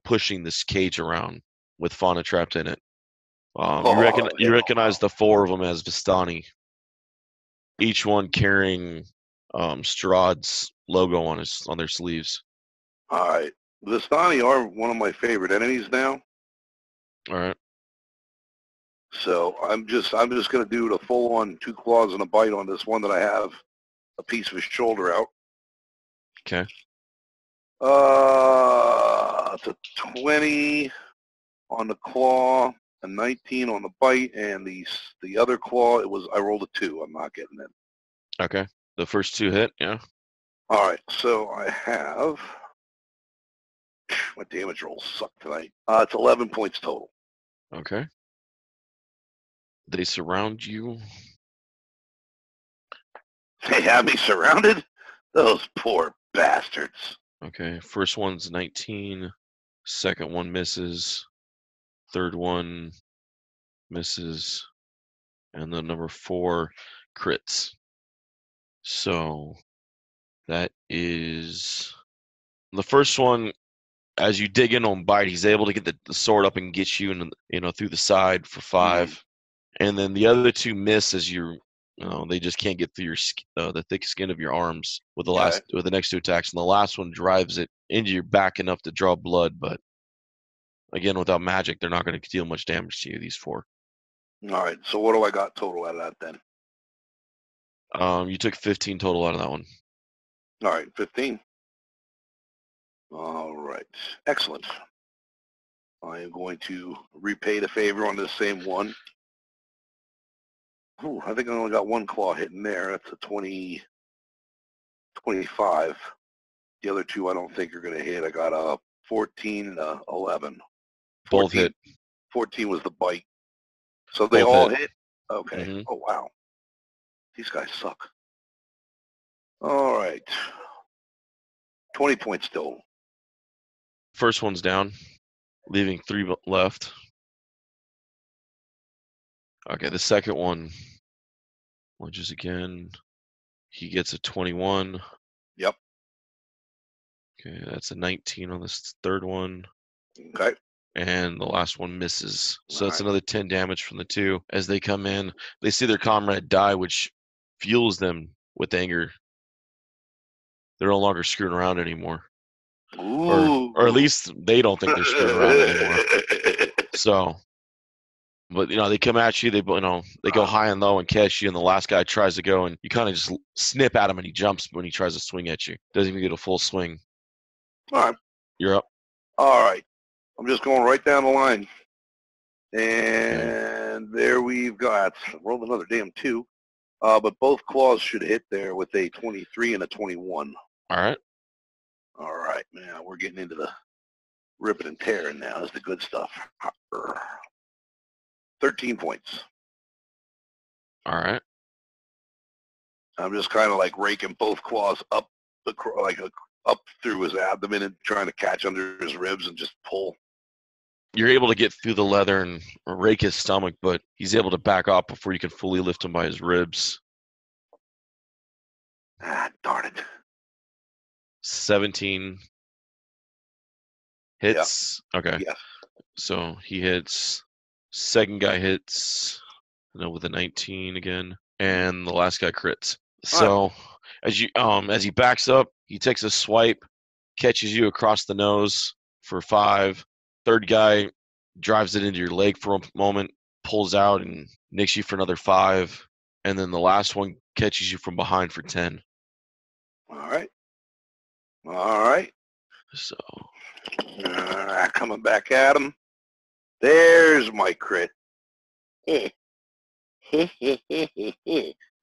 pushing this cage around with fauna trapped in it. You recognize the 4 of them as Vistani, each one carrying Strahd's logo on their sleeves. All right. The Vistani are one of my favorite enemies now. All right. So I'm just going to do the full-on 2 claws and a bite on this one that I have a piece of his shoulder out. Okay. It's a 20 on the claw, a 19 on the bite, and the other claw, I rolled a 2. I'm not getting it. Okay. The first 2 hit, yeah. All right, so I have, my damage rolls suck tonight. It's 11 points total. Okay. They surround you. They have me surrounded? Those poor bastards. Okay. First one's 19. Second one misses. Third one misses. And the number 4 crits. So that is the first one. As you dig in on bite, he's able to get the sword up and get you, through the side for 5. And then the other 2 miss as they just can't get through the thick skin of your arms with the next 2 attacks. And the last one drives it into your back enough to draw blood, but again, without magic, they're not going to deal much damage to you. These 4. All right, so what do I got total out of that then? You took 15 total out of that one. All right, 15. All right, excellent. I am going to repay the favor on this same one. Ooh, I think I only got 1 claw hitting there. That's a 20, 25. The other 2 I don't think are going to hit. I got a 14 and a 11. Both hit. 14 was the bite. So they Both all hit. hit? Okay. Mhm. Oh, wow. These guys suck. All right. 20 points still. First one's down, leaving 3 left. Okay, the second one lunges again. He gets a 21. Yep. Okay, that's a 19 on this third one. Okay. And the last one misses. So that's All right. another 10 damage from the 2. As they come in, they see their comrade die, which fuels them with anger. They're no longer screwing around anymore. Ooh. Or at least they don't think they're screwing around anymore. So, but they come at you, they go high and low and catch you, and the last guy tries to go, and you kind of just snip at him, and he jumps when he tries to swing at you. Doesn't even get a full swing. All right. You're up. All right. I'm just going right down the line. And there we've got, rolled another damn 2. But both claws should hit there with a 23 and a 21. All right. All right. Now we're getting into the ripping and tearing now. That's the good stuff. 13 points. All right. I'm just kind of like raking both claws up up through his abdomen and trying to catch under his ribs and just pull. You're able to get through the leather and rake his stomach, but he's able to back off before you can fully lift him by his ribs. Ah, darn it. 17 hits. Yeah. Okay. Yeah. So he hits. Second guy hits, with a 19 again, and the last guy crits. So as he backs up, he takes a swipe, catches you across the nose for 5. Third guy drives it into your leg for a moment, pulls out and nicks you for another 5, and then the last one catches you from behind for 10. All right. So coming back at him. There's my crit.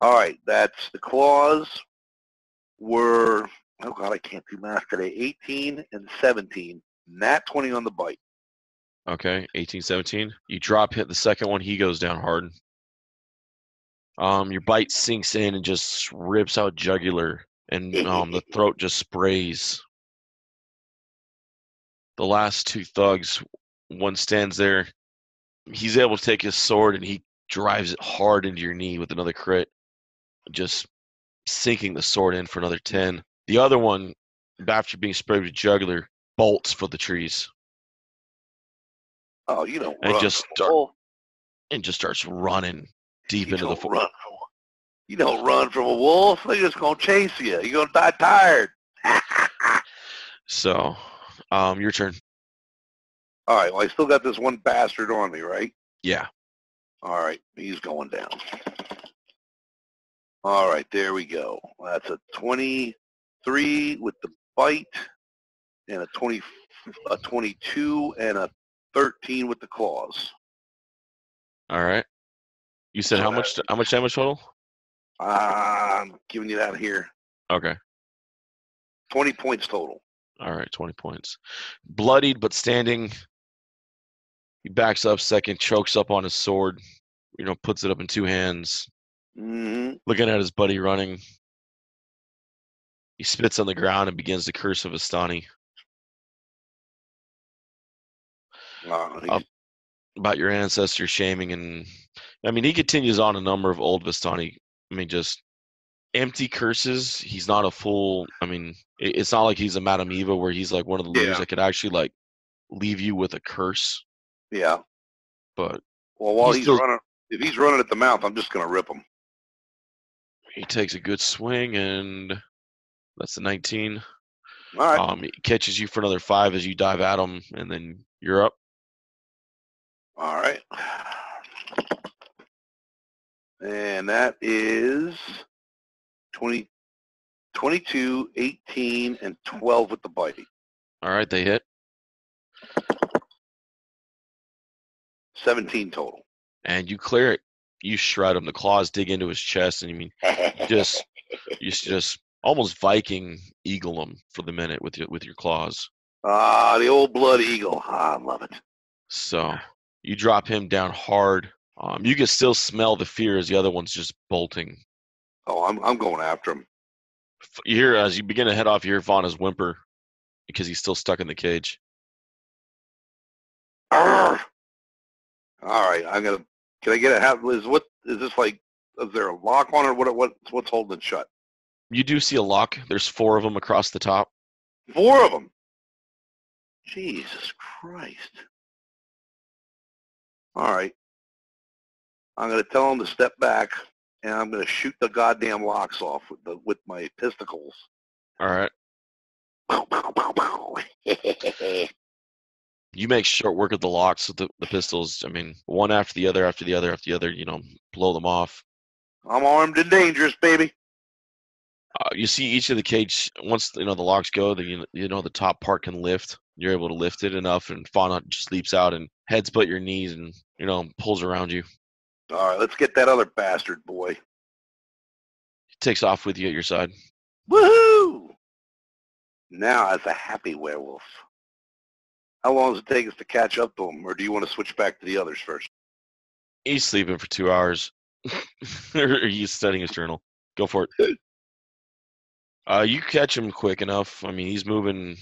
All right, that's the claws were, oh God, I can't do math today, 18 and 17. Nat 20 on the bite. Okay, 18, 17. You drop hit the second one, he goes down hard. Your bite sinks in and just rips out jugular, and the throat just sprays. The last two thugs, one stands there. He's able to take his sword and he drives it hard into your knee with another crit, just sinking the sword in for another 10. The other one, after being sprayed with jugular, bolts for the trees. Oh, you don't and run. just starts running deep You into the don't forest. run. You don't run from a wolf. They're just gonna chase you. You're gonna die tired. So, your turn. All right. Well, I still got this one bastard on me, right? Yeah. All right. He's going down. All right. There we go. That's a 23 with the bite, and a 22, and a 13 with the claws. All right. You said So how much damage total? I'm giving you that here. Okay. 20 points total. All right, 20 points. Bloodied but standing. He backs up second, chokes up on his sword, puts it up in two hands, Mm-hmm. looking at his buddy running. He spits on the ground and begins the curse of Astani. About your ancestors shaming, and he continues on a number of old Vistani. Just empty curses. He's not a full. It's not like he's a Madame Eva where he's like one of the leaders that could actually like leave you with a curse. Yeah. But while he's running, if he's running at the mouth, I'm just gonna rip him. He takes a good swing, and that's the 19. All right. He catches you for another 5 as you dive at him, and then you're up. All right. And that is 20, 22, 18, and 12 with the bite. All right, they hit. 17 total. And you clear it. You shred him. The claws dig into his chest, and you just almost Viking eagle him for the minute with your claws. The old blood eagle. I love it. So you drop him down hard. You can still smell the fear as the other one's just bolting. Oh, I'm going after him. You hear as you begin to head off, you hear Vana's whimper because he's still stuck in the cage. Arrgh. All right, can I get what is this like? Is there a lock on it? What's holding it shut? You do see a lock. There's 4 of them across the top. 4 of them. Jesus Christ. All right. I'm going to tell him to step back, and I'm going to shoot the goddamn locks off with my pisticles. All right. You make short work of the locks with the pistols. One after the other, blow them off. I'm armed and dangerous, baby. You see each of the cage, once the locks go, then the top part can lift. You're able to lift it enough, and Fauna just leaps out and heads butt your knees and, pulls around you. All right, let's get that other bastard boy. He takes off with you at your side. Woohoo! Now as a happy werewolf. How long does it take us to catch up to him, or do you want to switch back to the others first? He's sleeping for 2 hours. Or he's studying his journal. Go for it. You catch him quick enough. He's moving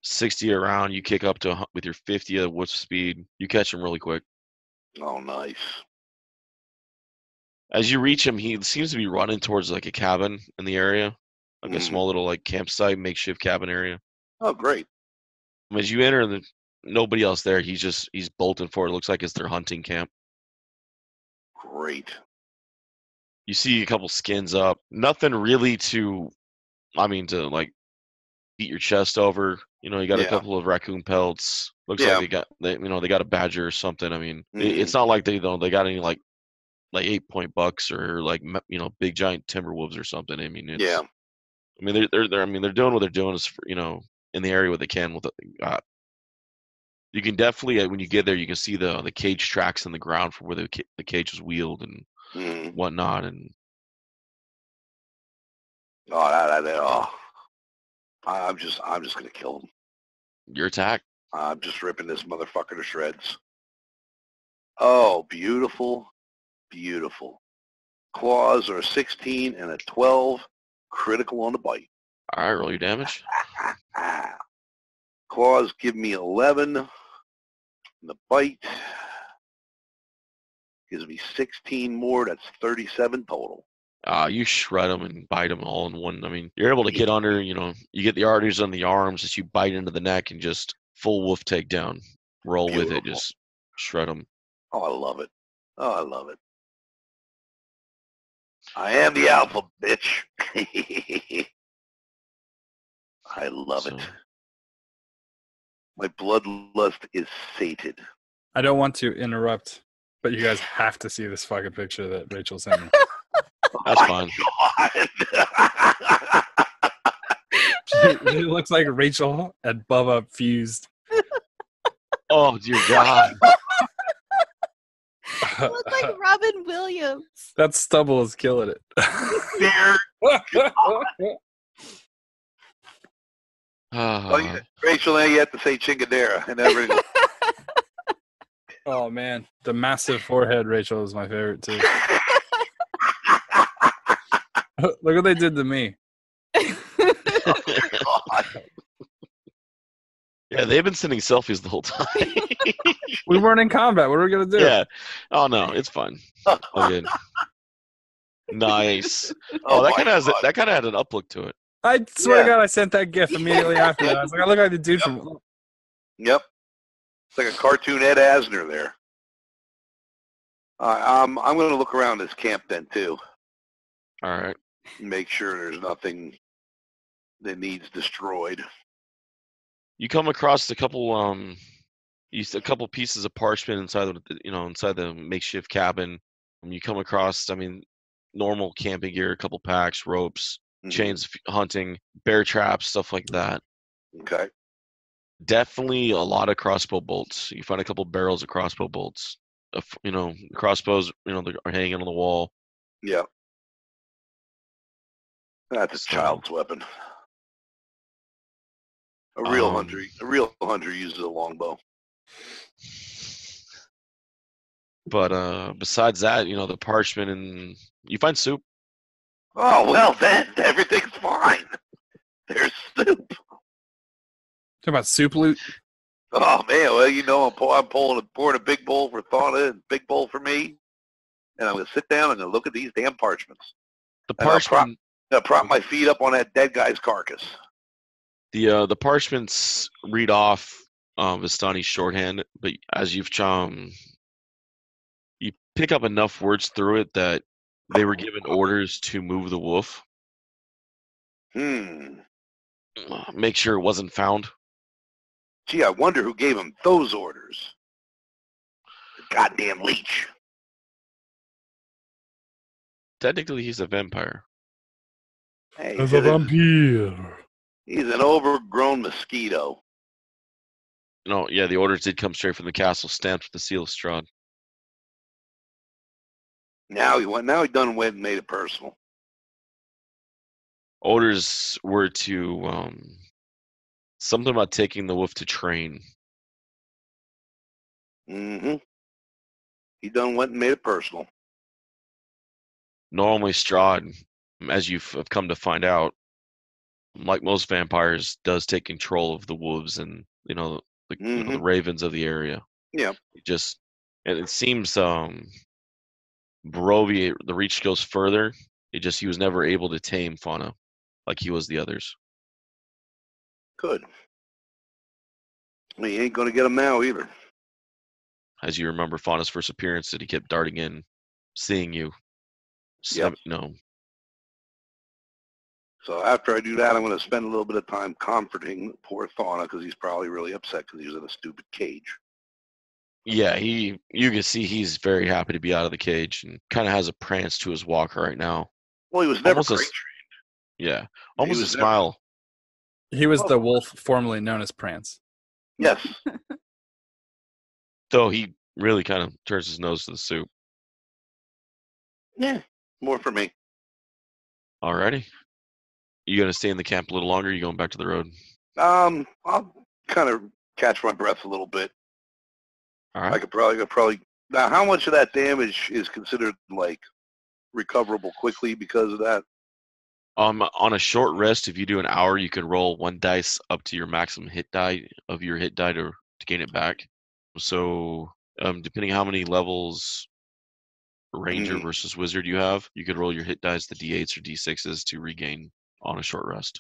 60 around. You kick up to with your 50 at what's speed. You catch him really quick. Oh, nice. As you reach him, he seems to be running towards like a cabin in the area, like a small little like campsite, makeshift cabin area. Oh, great. As you enter, nobody else there. He's bolting for it. It looks like it's their hunting camp. Great. You see a couple skins up. Nothing really to like beat your chest over. You got a couple of raccoon pelts. Looks like they got a badger or something. It's not like they got any like 8-point bucks or like big giant timber wolves or something. They're doing what they're doing is in the area where they can with what they got. You can definitely, when you get there, you can see the cage tracks in the ground from where the cage was wheeled and whatnot. And I'm just gonna kill him. your attack? I'm just ripping this motherfucker to shreds. Oh, beautiful, beautiful. Claws are a 16 and a 12. Critical on the bite. All right, roll your damage. Claws give me 11. And the bite gives me 16 more. That's 37 total. You shred them and bite them all in one. I mean, you're able to get under, you get the arteries on the arms as you bite into the neck and just full wolf takedown. Roll with it, just shred them. Oh, I love it. Oh, I love it. I am the alpha, bitch. I love it. My bloodlust is sated. I don't want to interrupt, but you guys have to see this fucking picture that Rachel sent me. That's fine. It looks like Rachel and Bubba fused. Oh, dear God. You look like Robin Williams. That stubble is killing it. Rachel, now you have to say chingadera and everything. Oh, man. The massive forehead Rachel is my favorite, too. Look what they did to me. Yeah, they've been sending selfies the whole time. We weren't in combat. What are we going to do? Yeah. Oh, no, it's fun. All good. Nice. Oh, that kind of had an up look to it. I swear to God, I sent that GIF immediately after that. I was like, I look like the dude from... Yep. It's like a cartoon Ed Asner there. I'm going to look around this camp then, too. All right. Make sure there's nothing that needs destroyed. You come across a couple pieces of parchment inside the makeshift cabin. You come across, normal camping gear, a couple packs, ropes, chains, hunting, bear traps, stuff like that. Okay. Definitely a lot of crossbow bolts. You find a couple barrels of crossbow bolts. Crossbows, they are hanging on the wall. Yeah. That's a child's weapon. A real hunter uses a longbow. But besides that, the parchment, and you find soup. Oh, well then, everything's fine. There's soup. Talk about soup loot. Oh man, well I'm pouring a big bowl for Thana and a big bowl for me, and I'm gonna sit down and look at these damn parchments. The parchment. I'll prop my feet up on that dead guy's carcass. The parchments read off Vistani's shorthand, but as you pick up enough words through it that they were given orders to move the wolf. Make sure it wasn't found. Gee, I wonder who gave him those orders. The goddamn leech. Technically, he's a vampire. Hey, As a vampire. He's an overgrown mosquito. No, yeah, the orders did come straight from the castle, stamped with the seal of Strahd. Now he done went and made it personal. Orders were to something about taking the wolf to train. He done went and made it personal. Normally, Strahd, as you've come to find out, like most vampires, does take control of the wolves and the ravens of the area. Yeah. And it seems Barovia, the reach goes further. He was never able to tame Fauna like he was the others. Good. Well, he ain't gonna get him now either. As you remember, Fauna's first appearance, that he kept darting in, seeing you. Yep. No. So after I do that, I'm going to spend a little bit of time comforting poor Fauna because he's probably really upset because he was in a stupid cage. Yeah, you can see he's very happy to be out of the cage and kind of has a prance to his walk right now. Well, he was never Almost crate trained. Yeah, almost a smile. He was the wolf formerly known as Prance. Yes. Though he really kind of turns his nose to the soup. Yeah, more for me. Alrighty. You gonna stay in the camp a little longer? Or you going back to the road? I'll kind of catch my breath a little bit. All I right. could probably. Now, how much of that damage is considered like recoverable quickly because of that? On a short rest, if you do an hour, you can roll 1 dice up to your maximum hit die of your hit die to gain it back. So, depending how many levels ranger versus wizard you have, you could roll your hit dice, the d8s or d6s, to regain on a short rest.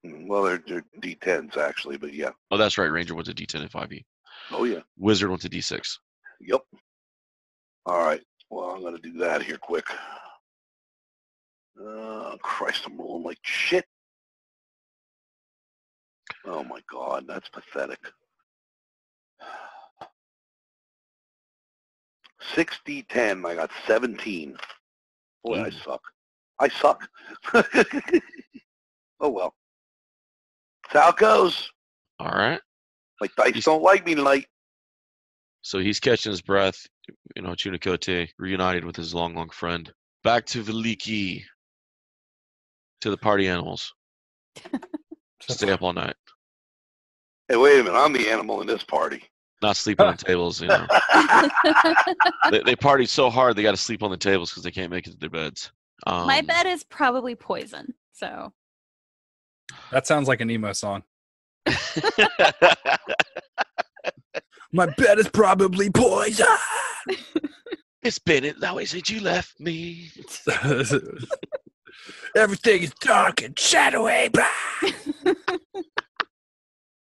Well, they're D10s actually, but yeah. Oh, that's right. Ranger went to d10 and 5e. Oh yeah. Wizard went to d6. Yep. All right. Well, I'm gonna do that here quick. Christ, I'm rolling like shit. Oh my God, that's pathetic. 6d10, I got 17. Boy, I suck. I suck. Oh well. That's how it goes. All right. My dice don't like me tonight. So he's catching his breath. Chunakote reunited with his long friend. Back to Veliki. To the party animals. Stay up all night. Hey, wait a minute. I'm the animal in this party. Not sleeping on tables, They party so hard they got to sleep on the tables because they can't make it to their beds. My bed is probably poison, so. That sounds like an emo song. My bed is probably poison. It's been that way since you left me. Everything is dark and shadowy.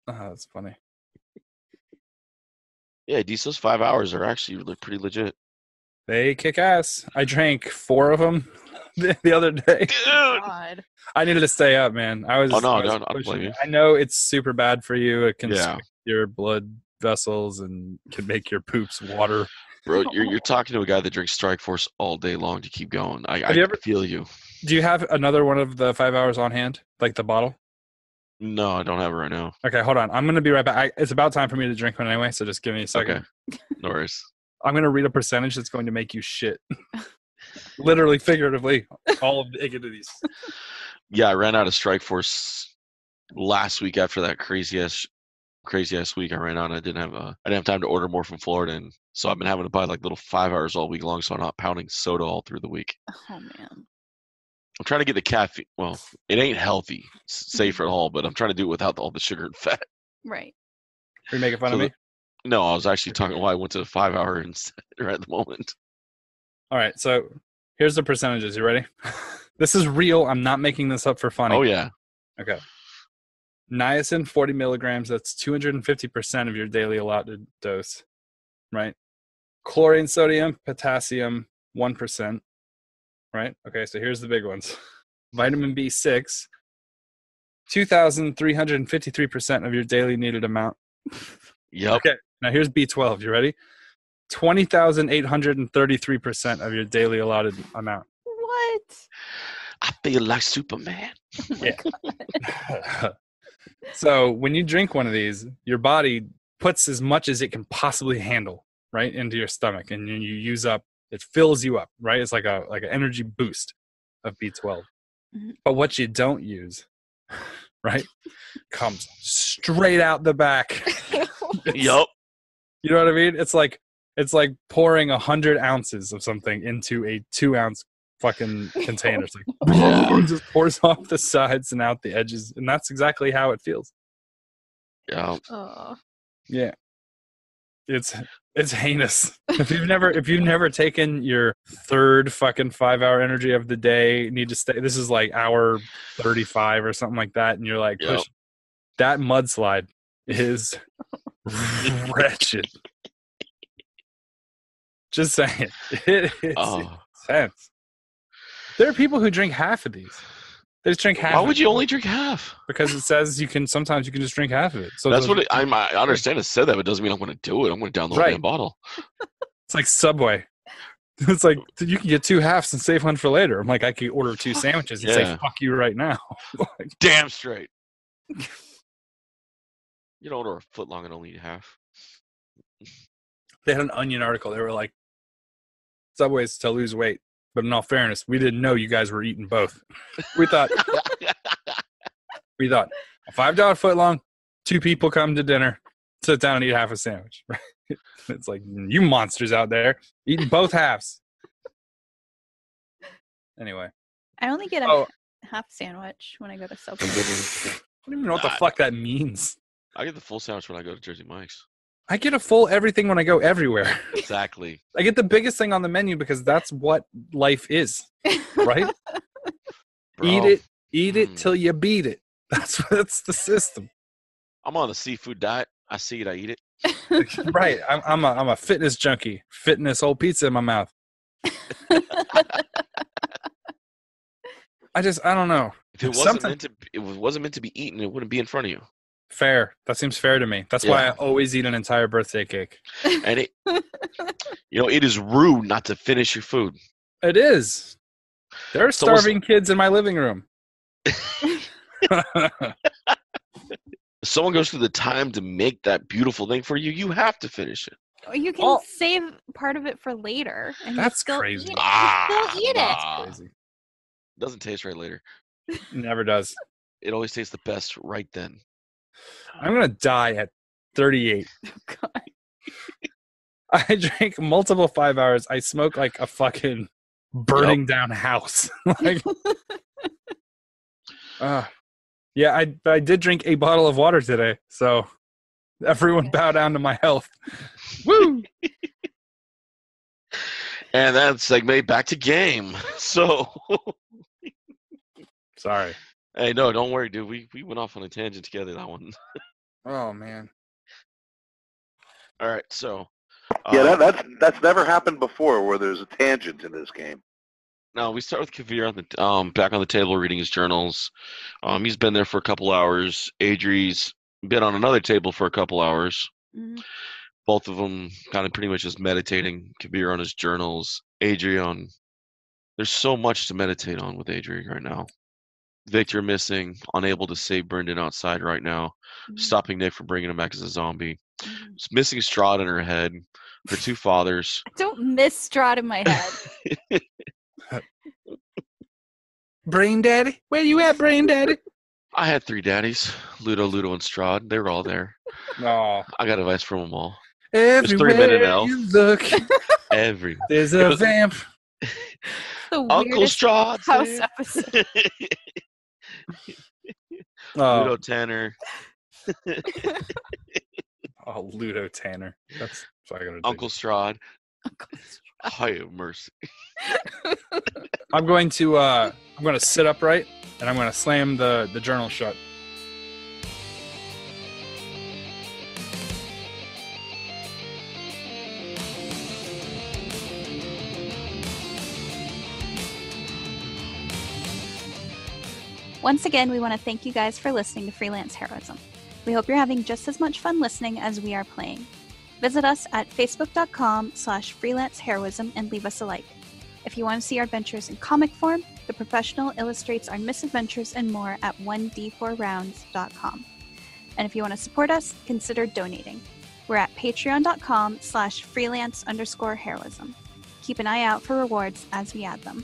That's funny. Yeah, those 5 hours are actually pretty legit. They kick ass. I drank 4 of them the other day. Dude! God. I needed to stay up, man. I don't blame you. I know it's super bad for you. It can Yeah. stick your blood vessels and can make your poops water. Bro, you're talking to a guy that drinks Strike Force all day long to keep going. I feel you. Do you have another one of the 5 hours on hand? Like the bottle? No, I don't have it right now. Okay, hold on. I'm going to be right back. It's about time for me to drink one anyway, so just give me a second. Okay. No worries. I'm going to read a percentage that's going to make you shit. Literally, figuratively, all of these. Yeah, I ran out of Strike Force last week after that crazy ass week I ran out. I didn't have time to order more from Florida, and so I've been having to buy like little 5 hours all week long, so I'm not pounding soda all through the week. Oh man. I'm trying to get the caffeine. Well, it ain't healthy, safe at all, but I'm trying to do it without all the sugar and fat. Right. Are you making fun of me? No, I was actually talking why I went to the 5 hour instead right at the moment. All right, so here's the percentages. You ready? This is real. I'm not making this up for fun. Oh, yeah. Okay. Niacin, 40 milligrams. That's 250% of your daily allotted dose, right? Chlorine, sodium, potassium, 1%, right? Okay, so here's the big ones. Vitamin B6, 2,353% of your daily needed amount. Yep. Okay, now here's B12. You ready? 20,833% of your daily allotted amount. What? I feel like Superman. Yeah. So when you drink one of these, your body puts as much as it can possibly handle right into your stomach, and you use up. It fills you up, right? It's like an energy boost of B12. Mm-hmm. But what you don't use, right, comes straight out the back. Yup. You know what I mean? It's like pouring 100 ounces of something into a 2-ounce fucking container. It's like it just pours off the sides and out the edges, and that's exactly how it feels. Yeah. Oh. Yeah. It's heinous. If you've never taken your third fucking 5-hour energy of the day, need to stay. This is like hour 35 or something like that, and you're like, push. That mudslide is wretched. Just saying, it's intense. There are people who drink half of these. They just drink half. Why would you only drink half? Because it says sometimes you can just drink half of it. So that's what I understand. It said that, but it doesn't mean I'm going to do it. I'm going to download the bottle. It's like Subway. It's like you can get 2 halves and save one for later. I'm like, I could order 2 sandwiches and say "fuck you" right now. Damn straight. You don't order a foot long and only eat half. They had an Onion article. They were like, Subways to lose weight. But in all fairness, we didn't know you guys were eating both. We thought a $5 footlong, 2 people come to dinner, sit down and eat half a sandwich. It's like, you monsters out there eating both halves. Anyway. I only get a half sandwich when I go to Subway. I don't even know what the fuck that means. I get the full sandwich when I go to Jersey Mike's. I get a full everything when I go everywhere. Exactly. I get the biggest thing on the menu because that's what life is, right? Bro. Eat it till you beat it. That's the system. I'm on the seafood diet. I see it, I eat it. Right. I'm a fitness junkie. Fitness whole pizza in my mouth. I don't know. If it wasn't meant to be eaten, it wouldn't be in front of you. Fair. That seems fair to me. That's why I always eat an entire birthday cake. And it is rude not to finish your food. It is. There are starving kids in my living room. Someone goes through the time to make that beautiful thing for you, you have to finish it. You can save part of it for later. And That's still crazy. Eat it. You still eat it. That's crazy. Doesn't taste right later. Never does. It always tastes the best right then. I'm going to die at 38. Oh, God. I drank multiple 5 hours. I smoke like a fucking burning down house. Like, yeah, I did drink a bottle of water today. So everyone bow down to my health. Woo! And that segue back to game. So. Sorry. Hey, no, don't worry, dude. We went off on a tangent together, that one. Oh, man. All right, so. Yeah, that's never happened before where there's a tangent in this game. No, we start with Kavir on the back on the table reading his journals. He's been there for a couple hours. Adrie's been on another table for a couple hours. Mm-hmm. Both of them kind of pretty much just meditating. Kavir on his journals. Adrie on. There's so much to meditate on with Adrie right now. Victor missing, unable to save Brendan outside right now, stopping Nick from bringing him back as a zombie. Missing Strahd in her head, her 2 fathers. I don't miss Strahd in my head. Brain Daddy? Where you at, Brain Daddy? I had 3 daddies, Ludo, and Strahd. They were all there. Oh. I got advice from them all. Everywhere 3-minute elf. you look, there's a vamp. The Uncle Strahd. house episode. Ludo Tanner. Oh, Ludo Tanner. That's fucking Uncle Strahd. I have mercy. I'm going to sit upright and I'm going to slam the journal shut. Once again, we want to thank you guys for listening to Freelance Heroism. We hope you're having just as much fun listening as we are playing. Visit us at facebook.com/freelanceheroism and leave us a like. If you want to see our adventures in comic form, The Professional illustrates our misadventures and more at 1d4rounds.com. And if you want to support us, consider donating. We're at patreon.com/freelance_heroism. Keep an eye out for rewards as we add them.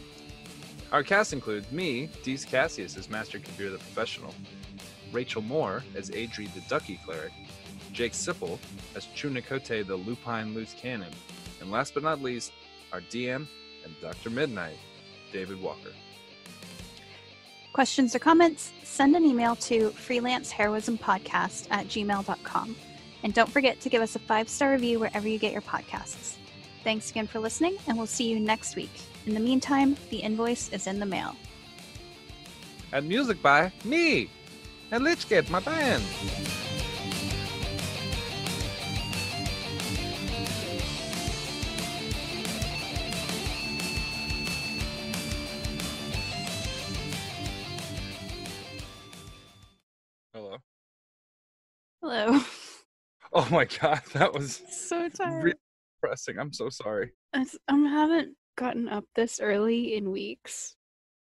Our cast includes me, Dees Cassius as Master Kavir the Professional, Rachel Moore as Adrie the Ducky Cleric, Jake Sipple as Chunakote the Lupine Loose Cannon, and last but not least, our DM and Dr. Midnight, David Walker. Questions or comments? Send an email to freelanceheroismpodcast@gmail.com. And don't forget to give us a 5-star review wherever you get your podcasts. Thanks again for listening, and we'll see you next week. In the meantime, the invoice is in the mail. And music by me and Lichgate, my band. Hello. Hello. Oh my god, that was So tired. really depressing. I'm so sorry. I haven't gotten up this early in weeks.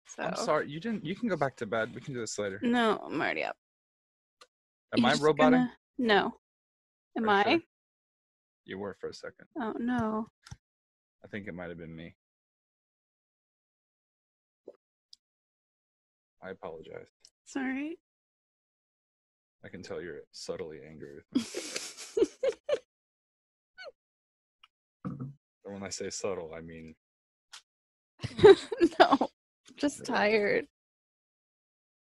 So. I'm sorry. You can go back to bed. We can do this later. No, I'm already up. Am I You're just roboting? No. Am Are you I? sure? You were for a second. Oh no. I think it might have been me. I apologize. It's all right. I can tell you're subtly angry with me. And when I say subtle, I mean No, just tired.